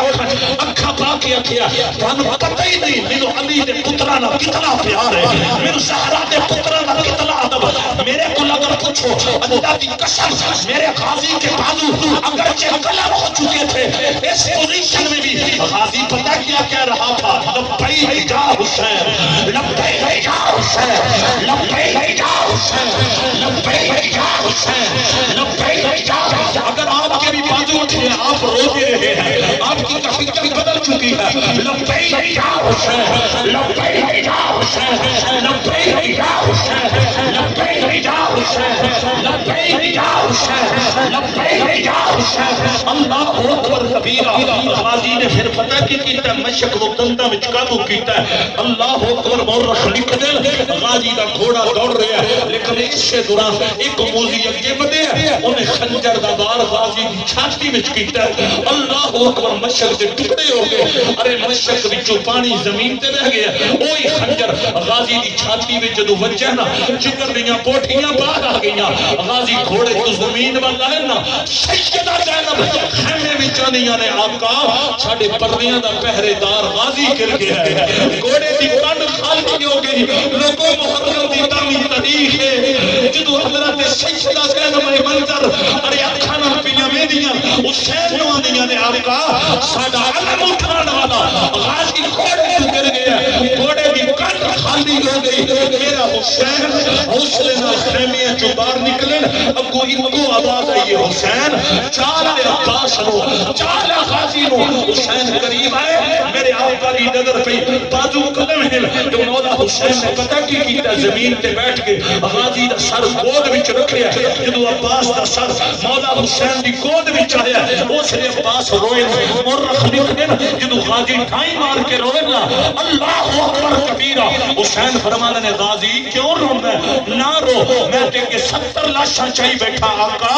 اکھا پا کیا کیا بھن پتہ ہی نہیں میرے علی دے پترانا کتنا پیار ہے میرے زہرا دے پترانا کتنا عدب میرے کو اگر پوچھو اللہ کی قسم میرے غازی کے بازو اگرچہ قلم ہو چکے تھے اس پوزیشن میں بھی غازی پتہ کیا کہہ رہا تھا لبیک یا حسین لبیک یا حسین لبیک یا حسین لبیک یا حسین لبیک یا حسین اگر آپ کے بھی بازو اٹھے آپ روتے رہے ہیں آپ کی کفکر بدل چکی ہے لبیک یا حسین لبیک یا حسین لبیک یا حسین لبیک یا حسین لبیک یا حسین لبیک یا حسین اللہ اکبر کبیرہ غازی نے پھر پتہ کی کیتا مشق و کندہ وچ قابو کیتا ہے اللہ اکبر مورخ لکھ دے غازی دا گھوڑا دوڑ رہا ہے لیکن اس سے دوران ایک موزی اگے بڑھے انہیں خنجر دا وار غازی دی چھاتی وچ کیتا ہے اللہ اکبر مشق دے ٹکڑے ہو گئے ارے مشق وچوں پانی زمین تے رہ گیا اوہی خنجر غازی دی چھاتی وچ جدوں وجہ نا جگر دیاں پوٹھیاں باہر آ گئیاں غازی گھوڑے تو زمین والا ہے نا سیدہ زینب خیمے وچ آنیاں نے آقا ساڈے پردیاں دا پہرے دار غازی گر گیا ہے گھوڑے دی کن خالی ہو گئی لوگوں محرم دی تعمیر تاریخ ہے جدوں حضرت سیدہ زینب میں منظر ارے اکھاں نال پیاں ویندیاں حسین نو آندیاں نے آقا ساڈا علم اٹھان والا غازی گھوڑے تے گر گیا گھوڑے دی کن خالی ہو گئی میرا حسین حوصلے نال خیمے چوں باہر نکلن اگو اگو آواز آئی حسین چال عباس نو چال غازی نو حسین قریب آئے میرے آقا کی نظر پہ بازو قدم ہل تو مولا حسین نے پتہ کی کیتا زمین تے بیٹھ کے غازی دا سر گود وچ رکھیا جدو عباس دا سر مولا حسین دی گود وچ آیا اس نے عباس روئے مورخ لکھ دے جدو غازی ٹھائی مار کے روئے نا اللہ اکبر کبیرہ حسین فرمانے نے غازی کیوں رونا ہے نہ رو میں دیکھ 70 لاشاں چاہی بیٹھا آقا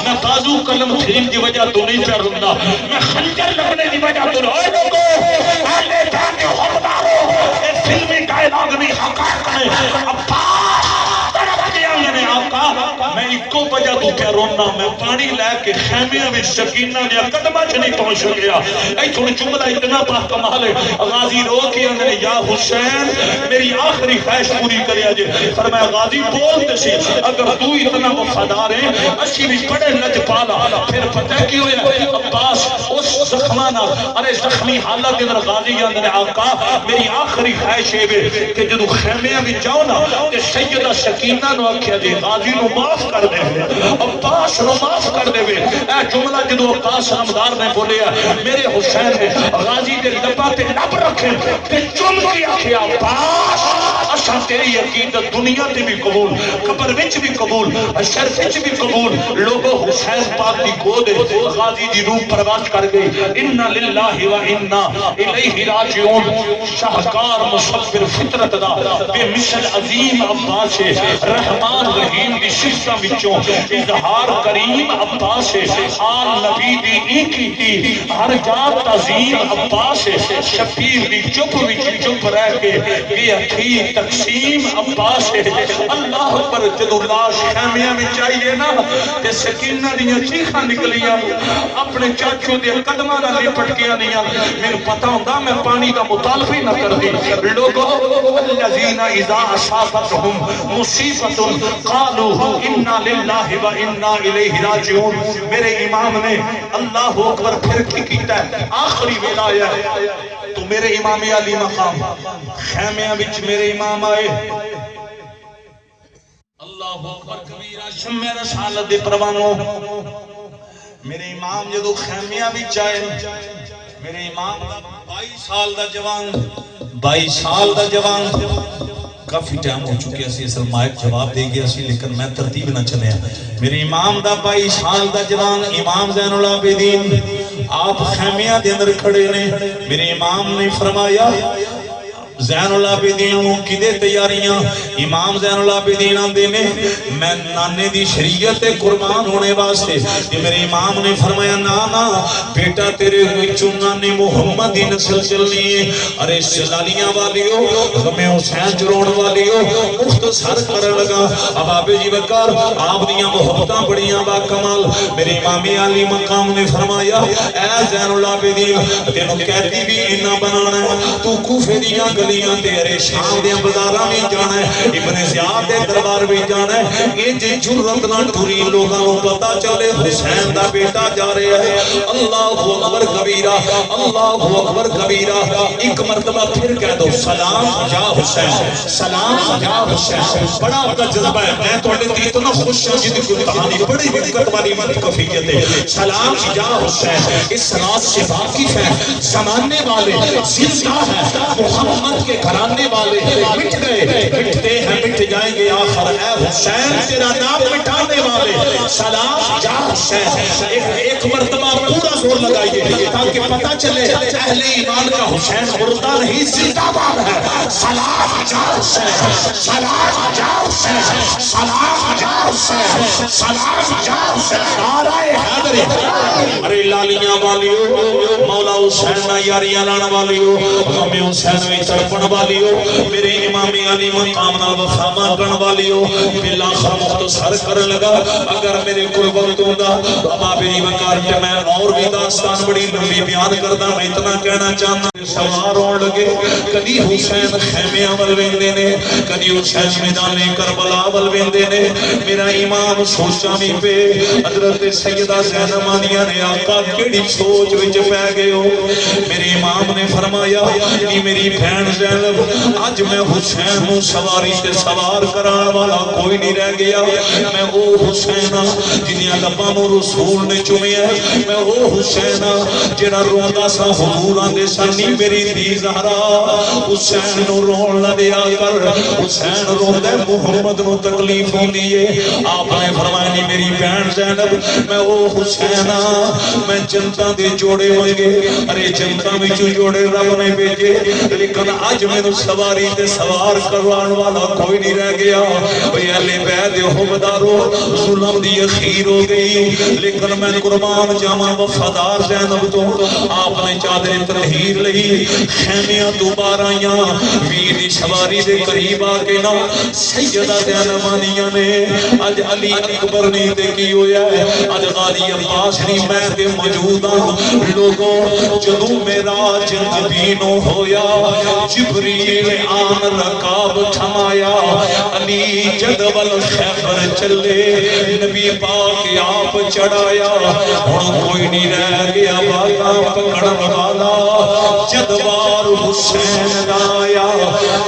میں بازو قلم تھیم دی وجہ تو نہیں پہ رونا میں خنجر لگنے دی وجہ تو روئے لوگو آلے جانے حمدارو اے فلمی ڈائلاگ بھی حقائق ہے عباس طرف دیا میں نے آقا میں ایک کو وجہ تو پہ رونا میں پانی لے کے خیمیاں میں سکینہ دیا قدمہ چ نہیں پہنچ گیا ایتھوں جملہ اتنا با کمال ہے غازی رو کے اندر یا حسین میری آخری خواہش پوری کریا جے فرمایا غازی بولتے سی اگر تو اتنا وفادار ہے اسی بھی بڑے لج پالا پھر پتہ کیوں ہے عباس اس زخمانہ ارے زخمی حالت کے اندر غازی کے اندر آقا میری آخری خواہش ہے کہ جدو خیمیاں بھی جاؤ نا کہ سیدہ سکینہ نو آکھیا جے غازی نو معاف کر دے عباس نو معاف کر دے اے جملہ جدو عباس نمدار نے بولے میرے حسین نے غازی دے لبا تے لب رکھے تے چم کے آکھیا عباس اچھا تیری عقیدت دنیا تے بھی قبول قبر وچ بھی قبول حشر وچ بھی قبول لوگو حسین پاک دی گود غازی دی روح پرواز کر گئی انا للہ و انا الیہ راجعون شاہکار مصور فطرت دا بے مثل عظیم عباس رحمان رحیم دی شفتا وچوں اظہار کریم عباس آل نبی دی ایکی دی ہر جات تعظیم عباس شبیر دی چپ وچ چپ رہ کے بے اکھی تقسیم عباس اللہ پر جدو لاش خیمیاں میں چاہیے نا تے سکینہ دیاں چیخاں نکلیاں اپنے چاچو دے قدمہ نہ لپٹ گیا نہیں میرے پتہ ہوندہ میں پانی دا مطالبی نہ کر دی لوگوں الذین اذا اصابتهم مصیبت قالوا انا للہ و انا الیہ راجعون میرے امام نے اللہ اکبر پھر کی کیتا ہے آخری ویلا ہے تو میرے امام علی مقام خیمیاں بچ میرے امام آئے اللہ اکبر کبیرہ شمع رسالت دے پروانوں میرے امام جدو خیمیاں بچ آئے میرے امام 22 سال دا جوان 22 سال دا جوان کافی ٹائم ہو چکے اسی اصل مائک جواب دے گیا سی لیکن میں ترتیب نہ چلے میرے امام دا 22 سال دا جوان امام زین العابدین آپ خیمیاں دے اندر کھڑے نے میرے امام نے فرمایا زین العابدین کی دے تیاریاں امام زین العابدین آندے نے میں نانے دی شریعت قربان ہونے واسطے کہ میرے امام نے فرمایا نانا بیٹا تیرے وچوں نانے محمد دی نسل چلنی ہے ارے شلالیاں والیو غم حسین جرون والیو مختصر کر لگا اب آبے جی بکر آپ دیاں محبتاں بڑیاں با کمال میرے امام علی مقام نے فرمایا اے زین العابدین تینوں کہتی بھی انہاں بنانا ہے تو کوفے دیاں گلیاں تیرے شام دے بازاراں بھی جانا ہے ابن زیاد دے دربار بھی جانا ہے یہ جے جرت نہ ٹری لوگاں نوں پتہ چلے حسین دا بیٹا جا رہا ہے اللہ اکبر کبیرہ اللہ اکبر کبیرہ ایک مرتبہ پھر کہہ دو سلام یا حسین سلام یا حسین بڑا آپ کا جذبہ ہے میں تواڈے تے اتنا خوش ہوں جدی کوئی کہانی بڑی حقیقت والی من کفیت ہے سلام یا حسین اس رات سے واقف ہے زمانے والے زندہ ہے محمد کے گھرانے والے مٹ گئے مٹتے ہیں مٹ جائیں گے آخر اے حسین تیرا نام مٹانے والے سلام یا حسین ایک مرتبہ پورا زور لگائیے تاکہ پتہ چلے اہل ایمان کا حسین مردہ نہیں زندہ باد ہے سلام یا حسین سلام یا حسین سلام یا حسین سلام یا حسین نعرہ حیدری ارے لالیاں والیو مولا حسین یاریاں لانا والیو غم حسین میں تڑپن والیو میرے امام علی مقام نال وفا مانگن والیو بالآخر مختصر کرن لگا اگر میرے کوئی وقت ہوندا ابا بے وقار تے میں اور بھی داستان بڑی لمبی بیان کردا میں اتنا کہنا چاہنا سوار ہون لگے کدی حسین خیمیاں ول ویندے نے کدی حسین میدان کربلا ول ویندے نے میرا امام سوچا بھی پہ حضرت سیدہ زینب آنیاں نے آقا کیڑی سوچ وچ پے گئے ہو میرے امام نے فرمایا کہ میری بہن زینب آج میں حسین ہوں سواری تے سوار کران والا کوئی نہیں رہ گیا میں او حسین جنیاں لباں نوں رسول نے چومیا میں او حسین جڑا روندا سا حضور آندے سنی میری دھی زہرا حسین نوں رون نہ دیا کر حسین روندا محمد نوں تکلیف ہوندی ہے آپ نے فرمایا نہیں میری بہن زینب میں او حسین میں جنتاں دے جوڑے ہوں گے ارے جنتاں وچوں جوڑے رب نے بھیجے لیکن اج مینوں سواری تے سوار کروان والا کوئی نہیں رہ گیا اوے اہل بیت حبدارو ظلم دی اخیر ہو گئی لیکن میں قربان جاواں وفادار زینب تو آپ نے چادر تطہیر لئی خیمیاں دوبارہ آئیاں ویر دی سواری دے قریب آ کے نا سیدہ زینب آنیاں نے اج علی اکبر نہیں تے کی ہویا ہے اج غازی عباس نہیں میں تے موجود ہوں لوگوں جدوں معراج نبینوں ہویا جبریل آن رکاب تھمایا علی جدول خیبر چلے نبی پاک آپ چڑھایا ہن کوئی نہیں رہ گیا باغاں پکڑن والا جدوار حسین آیا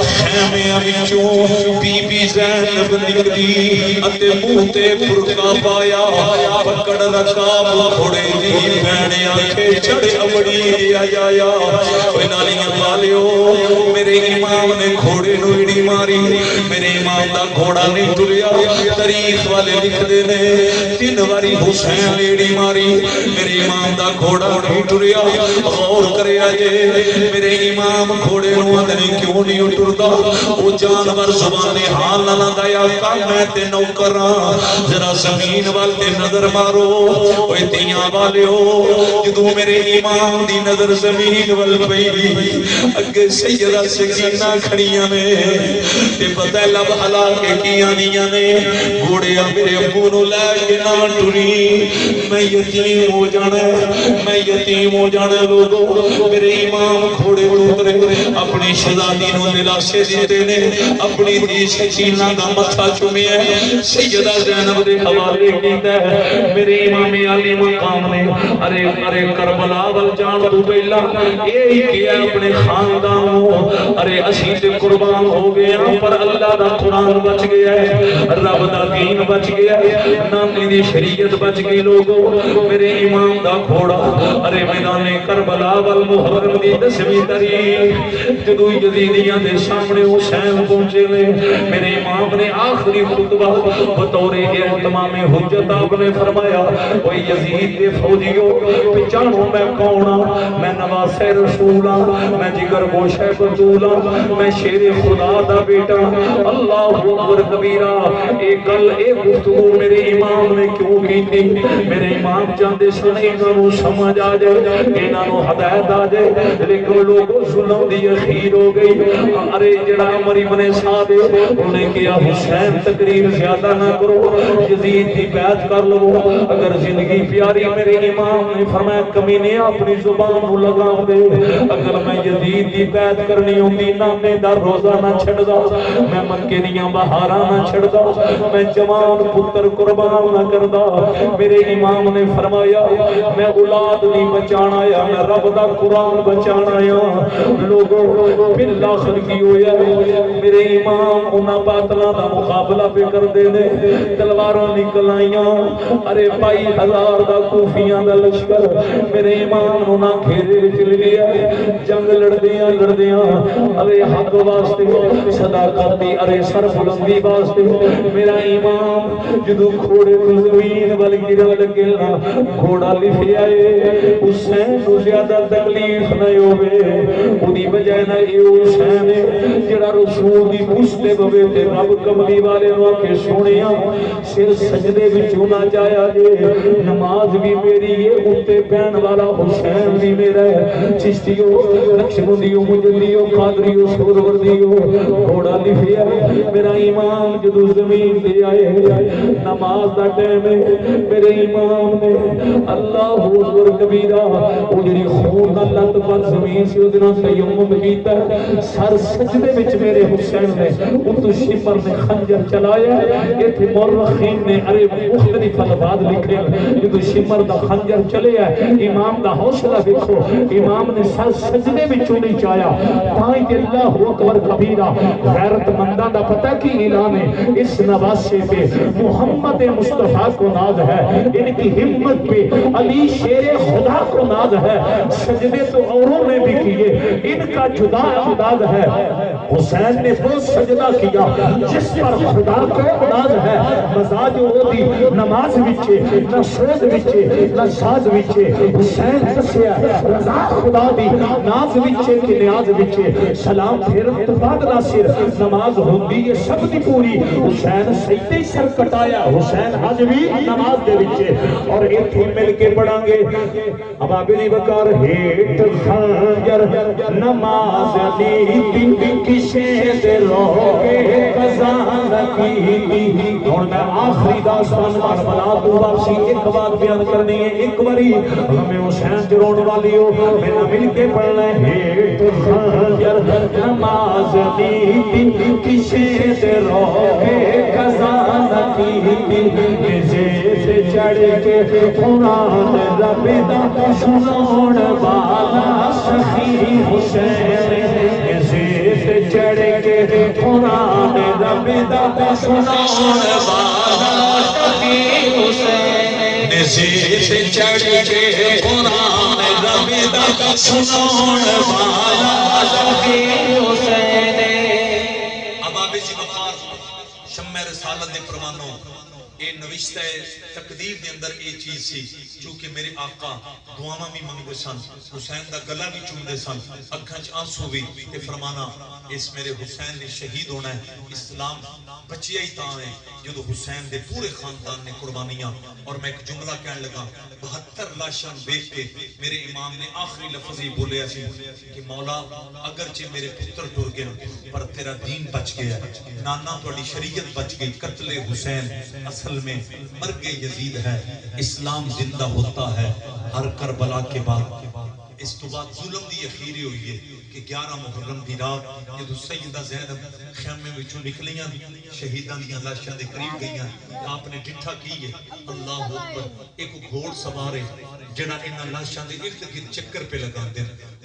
خیمے وچوں بی بی زینب نکلی اتے منہ تے برقع پایا پکڑ رکاب گھوڑے دی بہن آکھے چڑھ اڑی آیا اوے نالیاں والیو میرے امام نے گھوڑے نو اڑی ماری میرے امام دا گھوڑا نہیں ٹریا تاریخ والے لکھدے نے 3 واری حسین نے اڑی ماری میرے امام دا گھوڑا نہیں ٹریا غور کریا جے میرے امام گھوڑے نو اندر کیوں نہیں ٹردا او جانور زبان حال نہ لاندا یا میں تے نوکر ہاں ذرا زمین وال تے نظر مارو اوے تیاں والیو جدوں میرے امام دی نظر زمین وال پئی اگے سیدہ سکینہ کھڑیاں نے تے پتہ لب ہلا کے کیاں نیاں نے گھوڑے میرے ابو نو لے کے نہ ٹری میں یتیم ہو جانا لوگوں میرے امام گھوڑے اترے اپنی شہزادی نو دلاسے دیتے نے اپنی دی سکینہ دا متھا چومیا ہے سیدہ زینب دے حوالے کیتا ہے میرے امام علی مقام نے ارے کربلا ول جان تو پہلا یہی کیا اپنے خاندان ارے اسی تے قربان ہو گئے پر اللہ دا قرآن بچ گیا ہے رب دا دین بچ گیا ہے نامی دی شریعت بچ گئی لوگوں میرے امام دا گھوڑا ارے میدان کربلا ول محرم دی 10ویں تاریخ جدوں یزیدیاں دے سامنے حسین پہنچے نے میرے امام نے آخری خطبہ بطور اہتمام حجت آپ نے فرمایا وہ یزید دے فوجیوں پہچانو میں کون ہوں میں نواز رسول ہوں میں جگر گوش بطول ہوں میں شیر خدا دا بیٹا اللہ اکبر کبیرہ ایک گل ایک گفتگو میرے امام نے کیوں کی تھی میرے امام جاندے سن انہوں سمجھ آ جائے انہوں ہدایت آ جائے لیکن لوگوں ظلم دی اخیر ہو گئی ارے جڑا عمر ابن سعد انہیں کیا حسین تقریر زیادہ نہ کرو یزید کی بیعت کر لو اگر زندگی پیاری میرے امام نے فرمایا کمینے اپنی زبان کو لگا دے اگر میں یزید کی بیعت کرنی ہوتی نامے دا روزہ نہ چھڑ دا میں مکے دیاں بہاراں نہ چھڑ دا میں جوان پتر قربان نہ کر دا میرے امام نے فرمایا میں اولاد نہیں بچانا یا میں رب دا قرآن بچانا یا لوگوں بالآخر کی ہویا میرے امام انہاں باطلاں دا مقابلہ پہ کر دے نے تلواراں نکل آئیاں ارے 22,000 دا کوفیاں دا لشکر میرے امام انہاں گھیرے وچ لیا جنگ لڑدیاں ارے حق واسطے صداقت دی ارے سر بلندی واسطے میرا امام جدوں گھوڑے تو زمین ول گرن لگے نا گھوڑا لکھیا ہے حسین کو زیادہ تکلیف نہ ہوے اودی بجائے نہ اے حسین جڑا رسول دی پشتے بوے تے رب کملی والے نو کہ سونیا سر سجدے وچوں نہ جایا جے نماز بھی میری ہے اوتے پہن والا حسین بھی میرا ہے چشتیو نقشبندیو مجدیو قادریو سوروردیو گھوڑا لکھیا میرا امام جدو زمین دے آئے نماز دا ٹائم ہے میرے امام نے اللہ اکبر کبیرہ وہ جڑی خون نہ لت پر زمین سے ادنا تیمم کیتا سر سجدے وچ میرے حسین نے اتو شمر نے خنجر چلایا یہ تھے مورخین نے ارے مختلف الفاظ لکھے جدو شمر دا خنجر چلے ہے امام دا حوصلہ دیکھو امام نے سر سجدے وچوں نہیں چایا تائیں کہ اللہ اکبر کبیرہ غیرت مندہ دا پتہ کی اعلان ہے اس نواسے پہ محمد مصطفیٰ کو ناز ہے ان کی ہمت پہ علی شیر خدا کو ناز ہے سجدے تو اوروں نے بھی کیے ان کا جدا انداز ہے حسین نے وہ سجدہ کیا جس پر خدا کو ناز ہے مزاج وہ دی نماز وچے نہ سوز وچے نہ ساز وچے حسین دسیا رضا خدا دی ناز وچے کی نیاز وچے سلام پھیرن تو بعد ناصر نماز ہوندی ہے سب دی پوری حسین سجدے سر کٹایا حسین اج بھی نماز دے وچ اور ایتھے مل کے پڑھاں گے ابابلی بکر ہیٹ خنجر نماز علی کسے دے روگے قضا کی اور میں آخری داستان کربلا تو واپسی ایک بات بیان کرنی ہے ایک باری ہمیں حسین جرون والی ہو میں مل کے پڑھنا ہے خنجر نماز علی کسے دے روگے قضا کی سے چڑھ کے قرآن رب دا سنون والا سخی حسین سے چڑھ کے قرآن رب دا سنون والا سخی حسین سے چڑھ کے قرآن رب دا سنون والا سخی حسین ابابِ جی وقار شمع رسالت دے پروانوں اے نوشتہ تقدیر دے اندر اے چیز سی چونکہ میرے آقا دعاواں بھی منگدے سن حسین دا گلا بھی چومدے سن اکھاں وچ آنسو بھی تے فرمانا اس میرے حسین نے شہید ہونا ہے اسلام بچیا ہی تاں ہے جدو حسین دے پورے خاندان نے قربانیاں اور میں ایک جملہ کہنے لگا 72 لاشاں دیکھ کے میرے امام نے آخری لفظ ہی بولیا سی کہ مولا اگرچہ میرے پتر ٹر گئے پر تیرا دین بچ گیا نانا تہاڈی شریعت بچ گئی قتل حسین اصل میں مرگ یزید ہے اسلام زندہ ہوتا ہے ہر کربلا کے بعد اس تو بعد ظلم دی اخیری ہوئی ہے کہ 11 محرم دی رات جدو سیدہ زینب خیمے وچوں نکلیاں شہیداں دیاں لاشاں دے قریب گئیاں آپ نے ڈٹھا کی ہے اللہ اکبر ایک گھوڑ سوار ہے جڑا انہاں لاشاں دے ارد گرد چکر پہ لگاندے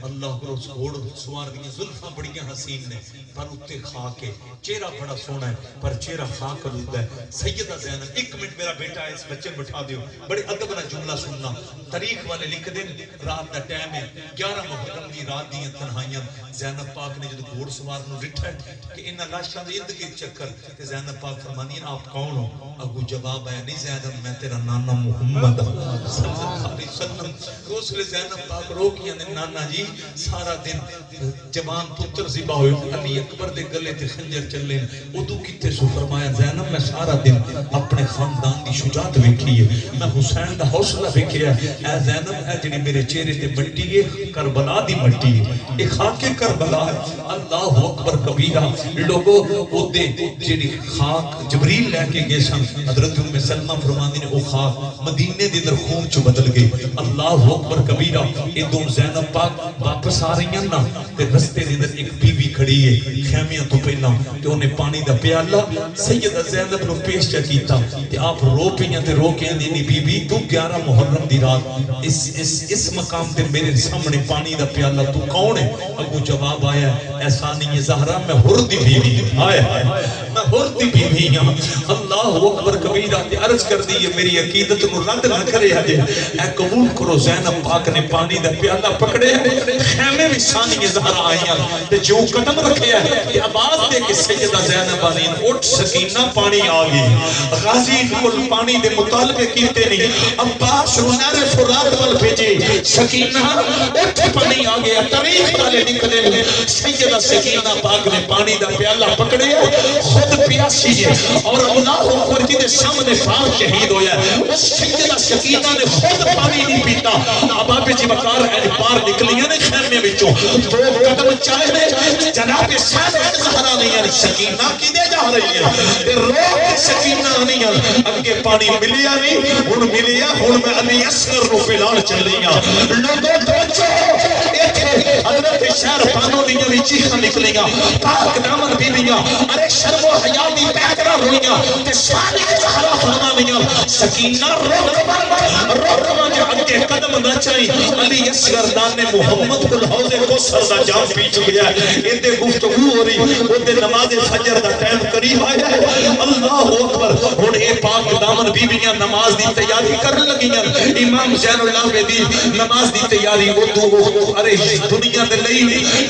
اللہ کو اس گھوڑ سوار دیاں زلفاں بڑیاں حسین نے پر اتے خاک ہے چہرہ بڑا سونا ہے پر چہرہ خاک آلودہ ہے سیدہ زینب ایک منٹ میرا بیٹا ہے اس بچے بٹھا دیو بڑے ادب نہ جملہ سننا تاریخ والے لکھ دیں رات دا ٹائم ہے 11 محرم دی رات دیاں تنہائیاں زینب پاک نے جدو گھوڑ سوار نو رٹھا ہے کہ انہاں لاشاں دے ارد گرد چکر تے زینب پاک فرمانی ہیں آپ کون ہو اگو جواب ہے نہیں زینب میں تیرا نانا محمد صلی اللہ علیہ وسلم روسل زینب پاک رو کیا نے نانا جی سارا دن جوان پتر ذبح ہوئے علی اکبر دے گلے تے خنجر چلے ادو کتے سو فرمایا زینب میں سارا دن اپنے خاندان دی شجاعت ویکھی ہے میں حسین دا حوصلہ ویکھیا اے زینب اے جڑی میرے چہرے تے مٹی ہے کربلا دی مٹی ہے اے خاک کربلا ہے اللہ اکبر کبیرہ لوگوں او دے جڑی خاک جبریل لے کے گئے سن حضرت ام سلمہ فرماندی نے او خاک مدینے دے اندر خون چ بدل گئی اللہ اکبر کبیرہ ادھر زینب پاک واپس آ رہی ہیں نا تے رستے دے اندر ایک بی بی کھڑی ہے خیمیاں تو پہلا تے انہیں پانی دا پیالہ سیدہ زینب نو پیش چا کیتا تے آپ رو پیاں تے رو کے نہیں بی بی تو 11 محرم دی رات اس مقام تے میرے سامنے پانی دا پیالہ تو کون ہے ابو جواب آیا ایسا نہیں ہے زہرا میں حر دی بیوی آئے میں حر دی بیوی ہوں اللہ اکبر کبیرہ تے عرض کر دی میری عقیدت نو رد نہ کرے اے قبول کرو زینب پاک نے پانی دا پیالہ پکڑے خیمے میں ثانی زہرا آئیاں تے جو قدم رکھے ہیں تے آواز دے کہ سیدہ زینب آلین اٹھ سکینہ پانی آگئی غازی کل پانی دے مطالبے کیتے نہیں عباس رونیر فرات وال بھیجے سکینہ اٹھ پانی آگیا طریق والے نکلے سیدہ سکینہ پاک نے پانی دا پیالہ پکڑے خود پیاسی ہے اور اللہ اکبر کی دے سامنے پاک شہید ہویا اس سیدہ سکینہ نے خود پانی نہیں پیتا اباب جی وقار ہے پار نکلیاں نے خیمے وچوں دو قدم چاہے جناب صادق زہرا نہیں ہے سکینہ کی دے جا رہی ہے رو کے سکینہ نہیں ہے اگے پانی ملیا نہیں ہن ملیا ہن میں علی اصغر رو فلال چلیاں لوگوں دوچو ایتھے حضرت شہر پانوں دیاں وی چیخاں نکلیاں پاک دامن بیویاں ارے شرم و حیا دی پیکرا ہوئیاں تے صادق زہرا فرمانیاں سکینہ رو جو اگے قدم نہ چاہی علی اصغر دان محمد کل حوض کو سر دا جام پی چکیا ہے اندے گفتگو ہو رہی اندے نماز فجر دا ٹائم قریب آیا ہے اللہ اکبر ہن اے پاک دامن بیویاں نماز دی تیاری کرن لگیاں امام زین اللہ دی نماز دی تیاری اردو ارے دنیا دے لئی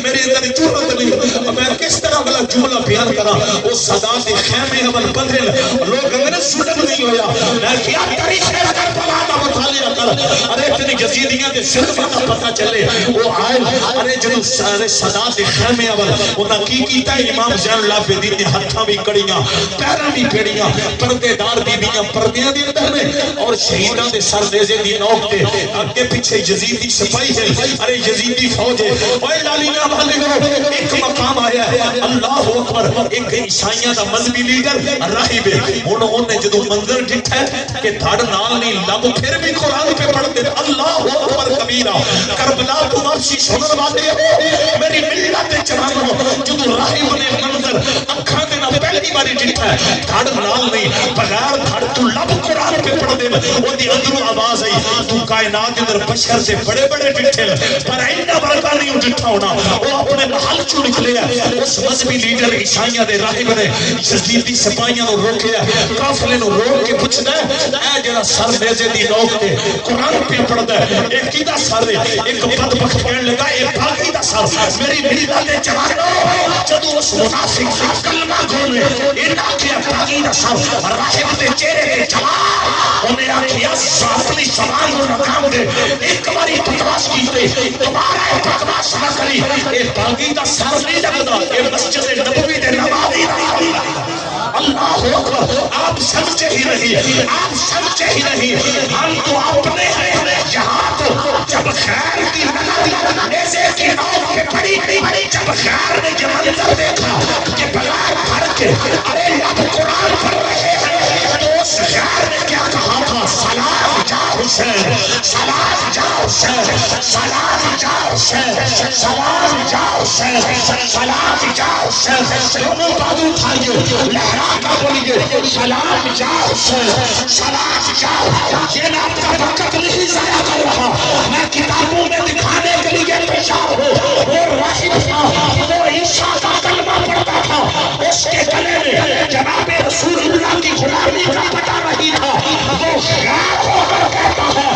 میرے اندر جرأت نہیں میں کس طرح والا جملہ بیان کراں او صدا دے خیمے اول بدل لوگ انگریز سٹن نہیں ہویا میں کیا تاریخ کربلا دا مطالعہ ارے تیری یزیدیاں دے ظلم دا پتہ چلے وہ آئے ارے جدوں سارے صدا دے خیمے اول انہاں کی کیتا امام زین العابدین نے ہتھاں بھی کڑیاں پیراں بھی پھیڑیاں پردے دار بیبیاں پردیاں دے اندر میں اور شہیداں دے سر نیزے دی نوک تے اگے پیچھے یزیدی سپاہی ہے ارے یزیدی فوج ہے اوے لالیاں والے ایک مقام آیا ہے اللہ اکبر ایک عیسائیاں دا مذہبی لیڈر راہب ہے انہوں نے جدوں منظر ڈٹھا ہے کہ دھڑ نال نہیں لب پھر بھی قرآن پہ پڑھتے اللہ اکبر کبیرہ کربلا تو واپسی سنن والے ہو میری ملت جوانو جدوں راہب نے منظر اکھاں دے نال پہلی باری ڈٹھا ہے دھڑ نال نہیں بغیر دھڑ تو لب قرآن پہ پڑھدے او دی اندروں آواز آئی تو کائنات دے اندر بشر سے بڑے بڑے ڈٹھے پر اینا برکا نہیں ڈٹھا ہونا وہ اپنے محل چوں نکلے اس مذہبی لیڈر عیسائیاں دے راہب نے یزیدی سپاہیاں نو روکیا قافلے نو روک کے پوچھدا ہے اے جڑا سر نیزے دی نوک تے قرآن پہ پڑھدا ہے اے کیدا سر ہے ایک بدبخت کہنے لگا اے باغی دا سر میری ملت جوانو جدوں اس منافق کلمہ گھولے انہاں کیا باغی دا سر راہب دے چہرے تے جواب انہیں آکھیا اپنی زبان کو ناکام دے ایک باری بکواس کیتے دوبارہ بکواس نہ کری اے باغی دا سر نہیں لگدا اے مسجد نبوی دے نمازی دا اللہ اکبر آپ سمجھے ہی نہیں آپ سمجھے ہی نہیں ہم تو اپنے ہیں یہاں تو جب خیر کی نیزے کی نوک کے پڑی جب خیر نے یہ منظر دیکھا کہ بغیر پڑھ کے ارے اب قرآن پڑھ رہے ہیں تو اس خیر نے کیا کہا تھا سلام جا حسین سلام جا حسین سلام جا حسین سلام جا حسین سلام جا حسین دونوں بازو اٹھائیے لہرا کا بولیے سلام جا حسین سلام جا حسین یہ آپ کا وقت نہیں ضائع کر رہا میں کتابوں میں دکھانے کے لیے پیشاب ہوں وہ راہب تھا وہ عیسیٰ کا کلمہ پڑھتا تھا اس کے گلے میں جناب رسول اللہ کی غلامی کا پتہ نہیں تھا وہ غیر ہو کر کہتا ہے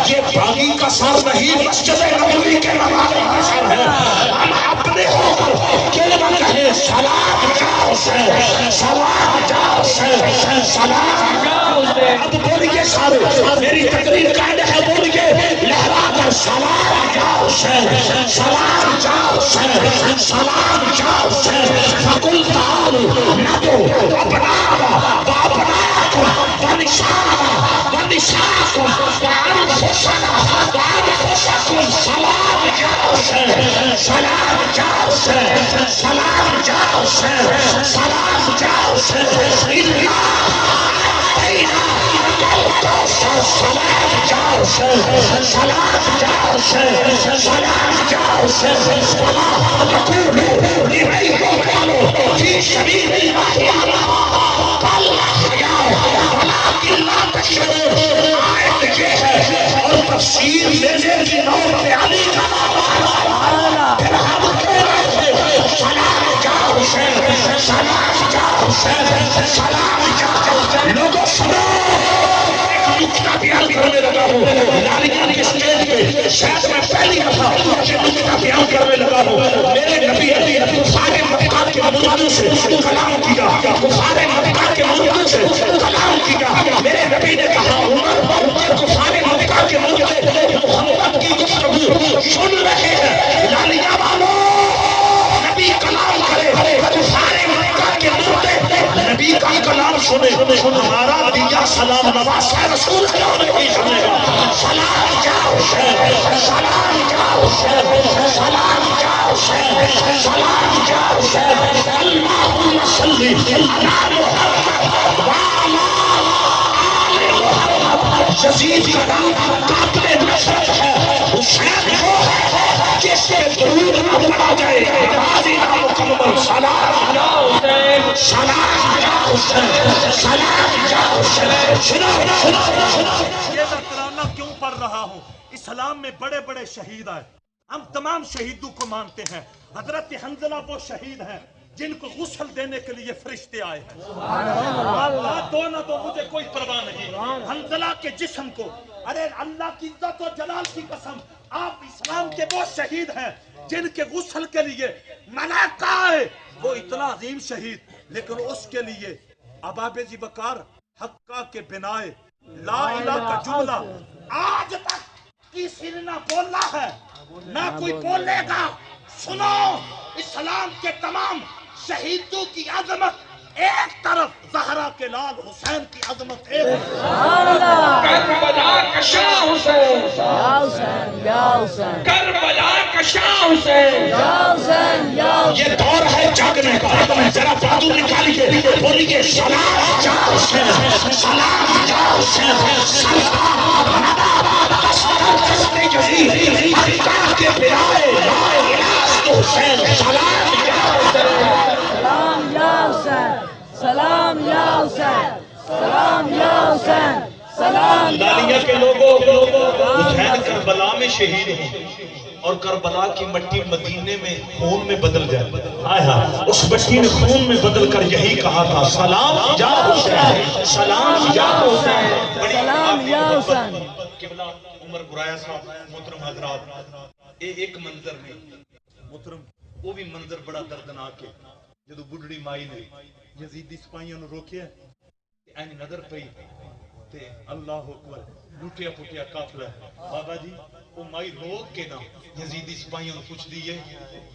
یہ باغی کا سر نہیں مسجد نبوی کے نمازی کا سر ہے ہم اپنے ہو کر کلمہ کہیں سلام جا حسین سلام جا حسین سلام جا حسین اب بولیے سارے میری تقریر قائد ہے بولیے لہرا کر سلام جا حسین سلام جا حسین سلام جا حسین فقل تعالوا ندعو ابناءنا وابناءکم ونساءنا ونساءکم وانفسنا وانفسکم سلام جا حسین سلام جا حسین سلام جا حسین سلام جا حسین سلام جا حسین سلام جا حسین سلام جا حسین یقولوا لمن قالوا فی سبیل اللہ ولكن لا تشعرون آیت یہ ہے اور تفسیر لینے کی نوبت علی کا پھر ہم کہہ رہے ہیں سلام جا حسین سلام جا حسین سلام جا حسین لوگوں سنو نکتہ بیان کرنے لگا ہوں لالیاں کے سٹیج پہ شاید میں پہلی دفعہ نکتہ بیان کرنے لگا ہوں میرے نبی کفار مکہ کے مردوں سے کلام کیا کفار مکہ کے مردوں سے کلام کیا میرے نبی نے کہا عمر کفار مکہ کے مردے محمد کی گفتگو سن رہے ہیں لالیاں والو نبی کلام کرے کفار مکہ کے مردے نبی کا کلام سنے ہمارا دیا سلام نواز ہے رسول کیوں نہیں سنے گا سلام جا حسین سلام جا حسین سلام جا حسین سلام جا حسین اللہم صلی علی محمد وعلی آل محمد یزید کا نام قاتل نصرت ہے حسین وہ ہے جس سے درود نہ پڑھا جائے غازی نہ مکمل سلام جا حسین سلام جا حسین سلام جا حسین سنا یہ میں ترانہ کیوں پڑھ رہا ہوں اسلام میں بڑے بڑے شہید آئے ہم تمام شہیدوں کو مانتے ہیں حضرت حنظلہ وہ شہید ہیں جن کو غسل دینے کے لیے فرشتے آئے ہیں دو نہ دو مجھے کوئی پرواہ نہیں حنظلہ کے جسم کو ارے اللہ کی عزت و جلال کی قسم آپ اسلام کے وہ شہید ہیں جن کے غسل کے لیے ملائکہ آئے وہ اتنا عظیم شہید لیکن اس کے لیے اباب ذی بکار حقہ کے بنائے لا الہ کا جملہ آج تک کسی نے نہ بولا ہے نہ کوئی بولے گا. سنو، اسلام کے تمام شہیدوں کی عظمت ایک طرف، زہرا کے لال حسین کی عظمت ایک طرف. کربلا کا شاہ حسین، یا حسین یا حسین کربلا کا شاہ حسین. یا حسین یا یہ دور ہے جاگنے کا. ذرا بازو نکالیے، بولیے سلام یا حسین، سلام یا حسین، سلام دستے جزیر مکہ کے پیارے حسین، سلام یا حسین. سلام یا حسین، سلام یا حسین، سلام یا حسین، سلام یا دالیہ کے لوگوں حسین کربلا میں شہید ہیں اور کربلا کی مٹی مدینے میں خون میں بدل جائے. اس مٹی نے خون میں بدل کر یہی کہا تھا سلام یا حسین، سلام یا حسین. سلام یا حسین. قبلہ عمر برایا صاحب، محترم حضرات، ایک منظر میں محترم وہ بھی منظر بڑا دردناک ہے. جدو بڑھڑی مائی نے یزیدی سپاہیوں نے روکیا این نظر پئی تے اللہ اکبر لوٹیا پھٹیا قافلہ ہے. بابا جی وہ مائی روک کے نا یزیدی سپاہیوں نے پوچھ دیئے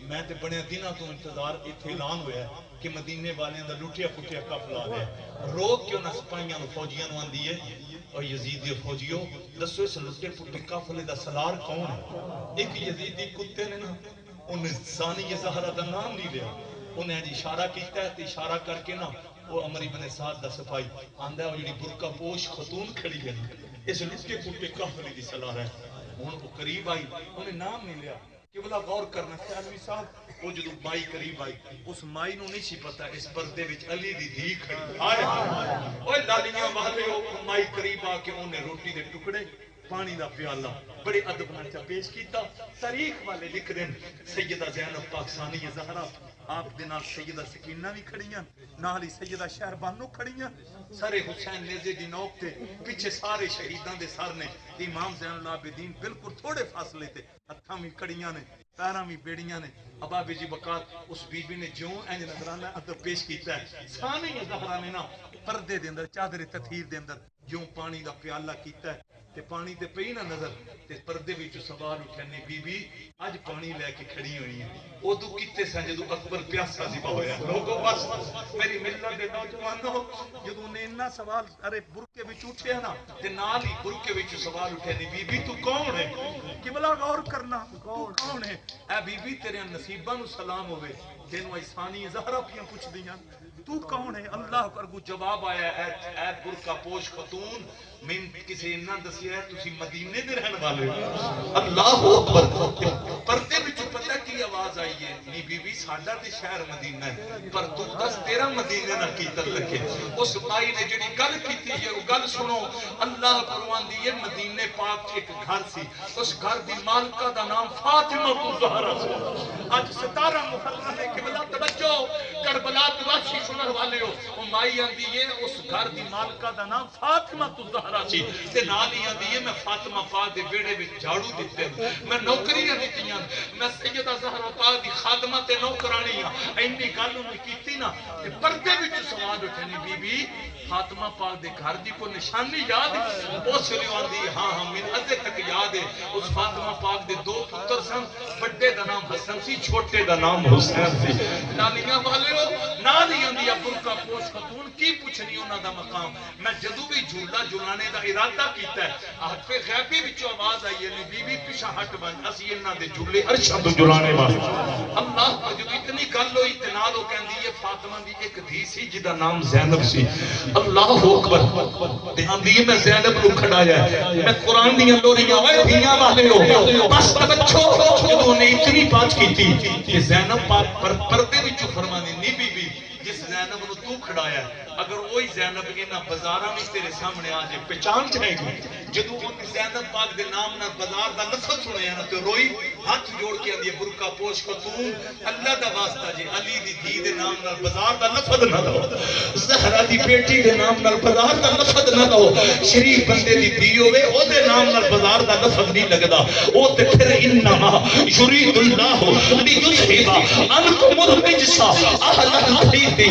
میں تے بڑے دنوں تو انتظار ایتھے اعلان ہویا ہے کہ مدینے والے دا لوٹیا پھٹیا قافلہ آ گیا. روک کے انہاں سپاہیوں نے فوجیاں نو آندی ہے اور یزیدی فوجیوں دسو اس لوٹے پھٹے قافلے دا سالار کون ہے؟ ایک یزیدی کتے نے نا انہیں ثانی زہرا دا نام نہیں لیا، انہیں اشارہ کیتا ہے تے اشارہ کر کے نا وہ عمر ابن سعد دا صفائی آندہ ہے وہ جڑی برقع پوش خاتون کھڑی ہے اس لٹے پھٹے قافلے دی سالار ہے. ہن وہ قریب آئی انہیں نام نہیں لیا. قبلہ غور کرنا سیالوی صاحب وہ جدو مائی قریب آئی اس مائی نو نہیں سی پتا اس پردے وچ علی دی دھی کھڑی. آئے اوے لالیاں والے او مائی قریب آ کے انہیں روٹی دے ٹکڑے پانی دا پیالہ بڑے ادب نال پیش کیتا. تاریخ والے لکھ دین سیدہ زینب پاکستانی زہرا آپ دے نال سیدہ سکینہ بھی کھڑیاں، نال ہی سیدہ شہربانو کھڑیاں. سارے حسین نیزے دی نوک تے پیچھے سارے شہیداں دے سر نے. امام زین العابدین بالکل تھوڑے فاصلے تے ہتھاں بھی کھڑیاں نے، پیراں بھی بیڑیاں نے. ابا بی جی بکار اس بی بی نے جوں انج نظرانہ ادب پیش کیتا ہے. ثانی زہرا نے نا پردے دے اندر چادر تطہیر دے اندر جوں پانی دا پیالہ کیتا ہے تے پانی تے پئی نہ نظر تے پردے وچ سوال اٹھنے بی بی اج پانی لے کے کھڑی ہوئی ہیں. اودو کتے سن جدو اکبر پیاسا سی ہویا. لوگوں بس میری ملت دے نوجوانوں جدو نے اتنا سوال ارے برکے وچ اٹھیا نا تے نال ہی برکے وچ سوال اٹھے دی بی بی تو کون ہے؟ قبلہ غور کرنا تو کون ہے؟ اے بی بی تیرے نصیباں نو سلام ہوے تینوں ایسانی زہرا پیاں پوچھ دیاں تو کون ہے؟ اللہ پر کو جواب آیا اے برقع پوش خاتون میں کسی نہ دسیا ہے تسی مدینے دے رہن والے ہو. اللہ اکبر. پردے وچ پتہ کی آواز آئی ہے نی بی بی ساڈا تے شہر مدینہ ہے پر تو دس تیرا مدینے نہ کی تعلق ہے. اس مائی نے جڑی گل کیتی ہے وہ گل سنو. اللہ فرمان دی ہے مدینے پاک ایک گھر سی اس گھر دی مالکہ دا نام فاطمہ الزہرا سی. اج 17 محرم ہے قبلہ توجہ کربلا واشی سنن والے ہو. وہ مائی آندی ہے اس گھر دی مالکہ دا نام فاطمہ الزہرا سی تے نال ہی آندی ہے میں فاطمہ پاک دے بیڑے وچ جھاڑو دتے میں نوکریاں دتیاں میں سیدہ زہرا پاک دی خادمہ تے نوکرانی ہاں. اینی گل انہوں کیتی نا تے پردے وچ سوال اٹھنی بی بی فاطمہ پاک دے گھر دی کوئی نشانی یاد ہے؟ اس لیے آندی ہاں ہاں میں ادھے تک یاد ہے. اس فاطمہ پاک دے 2 پتر سن بڑے دا نام حسن سی چھوٹے دا نام حسین سی. لالیاں والے ہو نال ہی آندی برقع پوش خاتون کی پوچھنی انہاں دا مقام. میں جدو بھی جھولا جھولانے دا ارادہ کیتا ہے حق غیبی وچوں آواز آئی ہے بی بی پیچھے ہٹ بن اسی انہاں دے جھولے عرشاں تو جھلانے واسطے. اللہ جدو اتنی گل ہوئی تے نال او کہندی ہے فاطمہ دی ایک دھی سی جدا نام زینب سی. اللہ اکبر. تے آندی ہے میں زینب نو کھڑایا ہے میں قرآن دیاں لوریاں اوے دھیاں والے ہو بس توجہ جدو نے اتنی بات کیتی کہ زینب پاک پردے وچوں فرماندی نی بی بی جس زینب نو تو کھڑایا ہے اگر وہی زینب انہاں بازاراں میں تیرے سامنے آ جائے پہچان جائے گی. جدو ان زینب پاک دے نام نہ بازار دا لفظ سنیا نا تے روئی ہاتھ جوڑ کے آندی برقع پوش خاتون اللہ دا واسطہ جے علی دی دھی دے نام نال بازار دا لفظ نہ لو زہرا دی بیٹی دے نام نال بازار دا لفظ نہ لو شریف بندے دی دھی ہوے او دے نام نال بازار دا لفظ نہیں لگدا. او تے پھر انما یرید اللہ لیذھب عنکم الرجس اہل البیت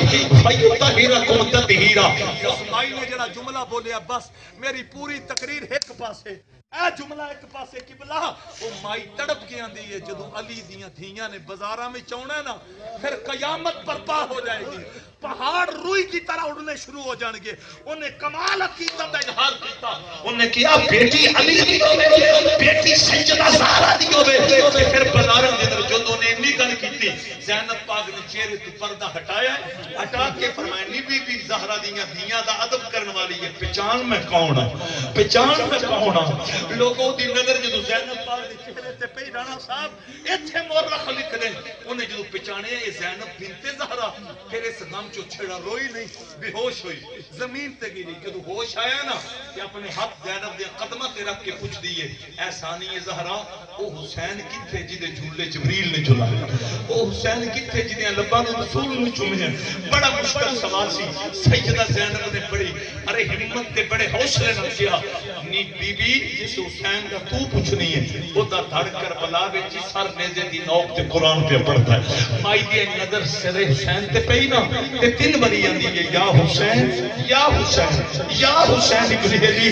فیطہرکم تطہیرا. اس مائی نے جڑا جملہ بولیا بس میری پوری تقریر ایک پاسے اے جملہ ایک پاسے قبلہ وہ مائی تڑپ کے آندی ہے جدو علی دیاں دھیاں نے بازاراں میں چونا ہے نا پھر قیامت برپا ہو جائے گی پہاڑ روئی کی طرح اڑنے شروع ہو جان گے انہیں کمال عقیدت اظہار کیتا انہیں کیا بیٹی علی دی ہوے بیٹی سیدہ زہرا دی ہوے تے پھر بازاراں دے اندر جدوں نے انی گل کیتی زینب پاک نے چہرے تو پردہ ہٹایا ہٹا کے فرمایا نی بی بی زہرا دیاں دھیاں دا ادب کرن والی ہے پہچان میں کون ہوں پہچان میں کون ہوں لوگوں دی نظر جدو زینب پاک دے چہرے تے پئی رانا صاحب ایتھے مورخ لکھ دیں انہیں جدو پہچانے یہ زینب بنت زہرا پھر اس غم چو چھڑا روئی نہیں بے ہوش ہوئی زمین تے گری جدو ہوش آیا نا کہ اپنے ہاتھ زینب دے قدمہ تے رکھ کے پوچھ دیئے اے ثانی زہرا او حسین کتھے جدے جھولے جبریل نے جھلایا او حسین کتھے جدے لبان رسول نے چومے ہیں بڑا مشکل سوال سی سیدہ زینب نے بڑی ارے ہمت تے بڑے حوصلے نہ کیا نی بی بی جس حسین کا تو پوچھنی ہے وہ دا دھڑ کر بلا بیچی سر نیزے دی نوک تے قرآن پہ پڑھتا ہے مائی دی نظر سر حسین تے پئی نا تے تین بری آندی ہے یا حسین یا حسین یا حسین ابن علی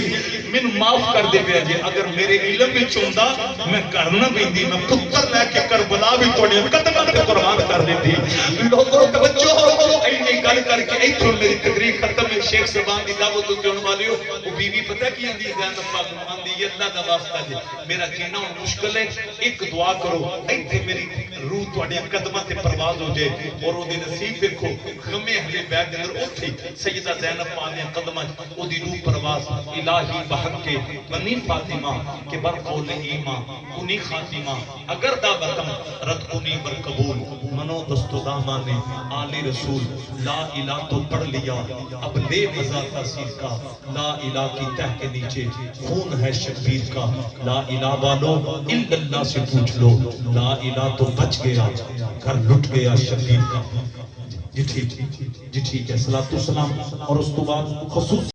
من معاف کر دے گیا جی اگر میرے علم میں چوندہ میں کرنا بیندی میں پتر لے کے کربلا بھی توڑی قدمہ تے قرآن کر دیتی لوگوں توجہ ہو اینی گل کر کے ایتھوں میری تقریر ختم ہے شیخ سبان دی دعوت تو دیون والی ہو وہ بی بی پتہ کی اندی زینب پاک آندی ہے اللہ دا واسطہ جی میرا کہنا مشکل ہے ایک دعا کرو ایتھے میری روح توڑی قدمہ تے پرواز ہو جائے اور وہ دی نصیب دیکھو غمی اہل بیت اندر اٹھی سیدہ زینب پاک دے قدمہ وہ دی روح پرواز الہی بحق کے بنی فاطمہ کے برقول ایمان کنی خاتمہ اگر دا بتم رد کنی برقبول منو دست و دامانے آلی رسول لا الہ تو پڑھ لیا اب لے مزا تاثیر کا لا الہ کی تہ کے نیچے خون ہے شبیر کا لا الہ والو الا اللہ سے پوچھ لو لا الہ تو بچ گیا گھر لٹ گیا شبیر کا جی ٹھیک ہے صلاۃ و سلام اور اس تو بعد خصوص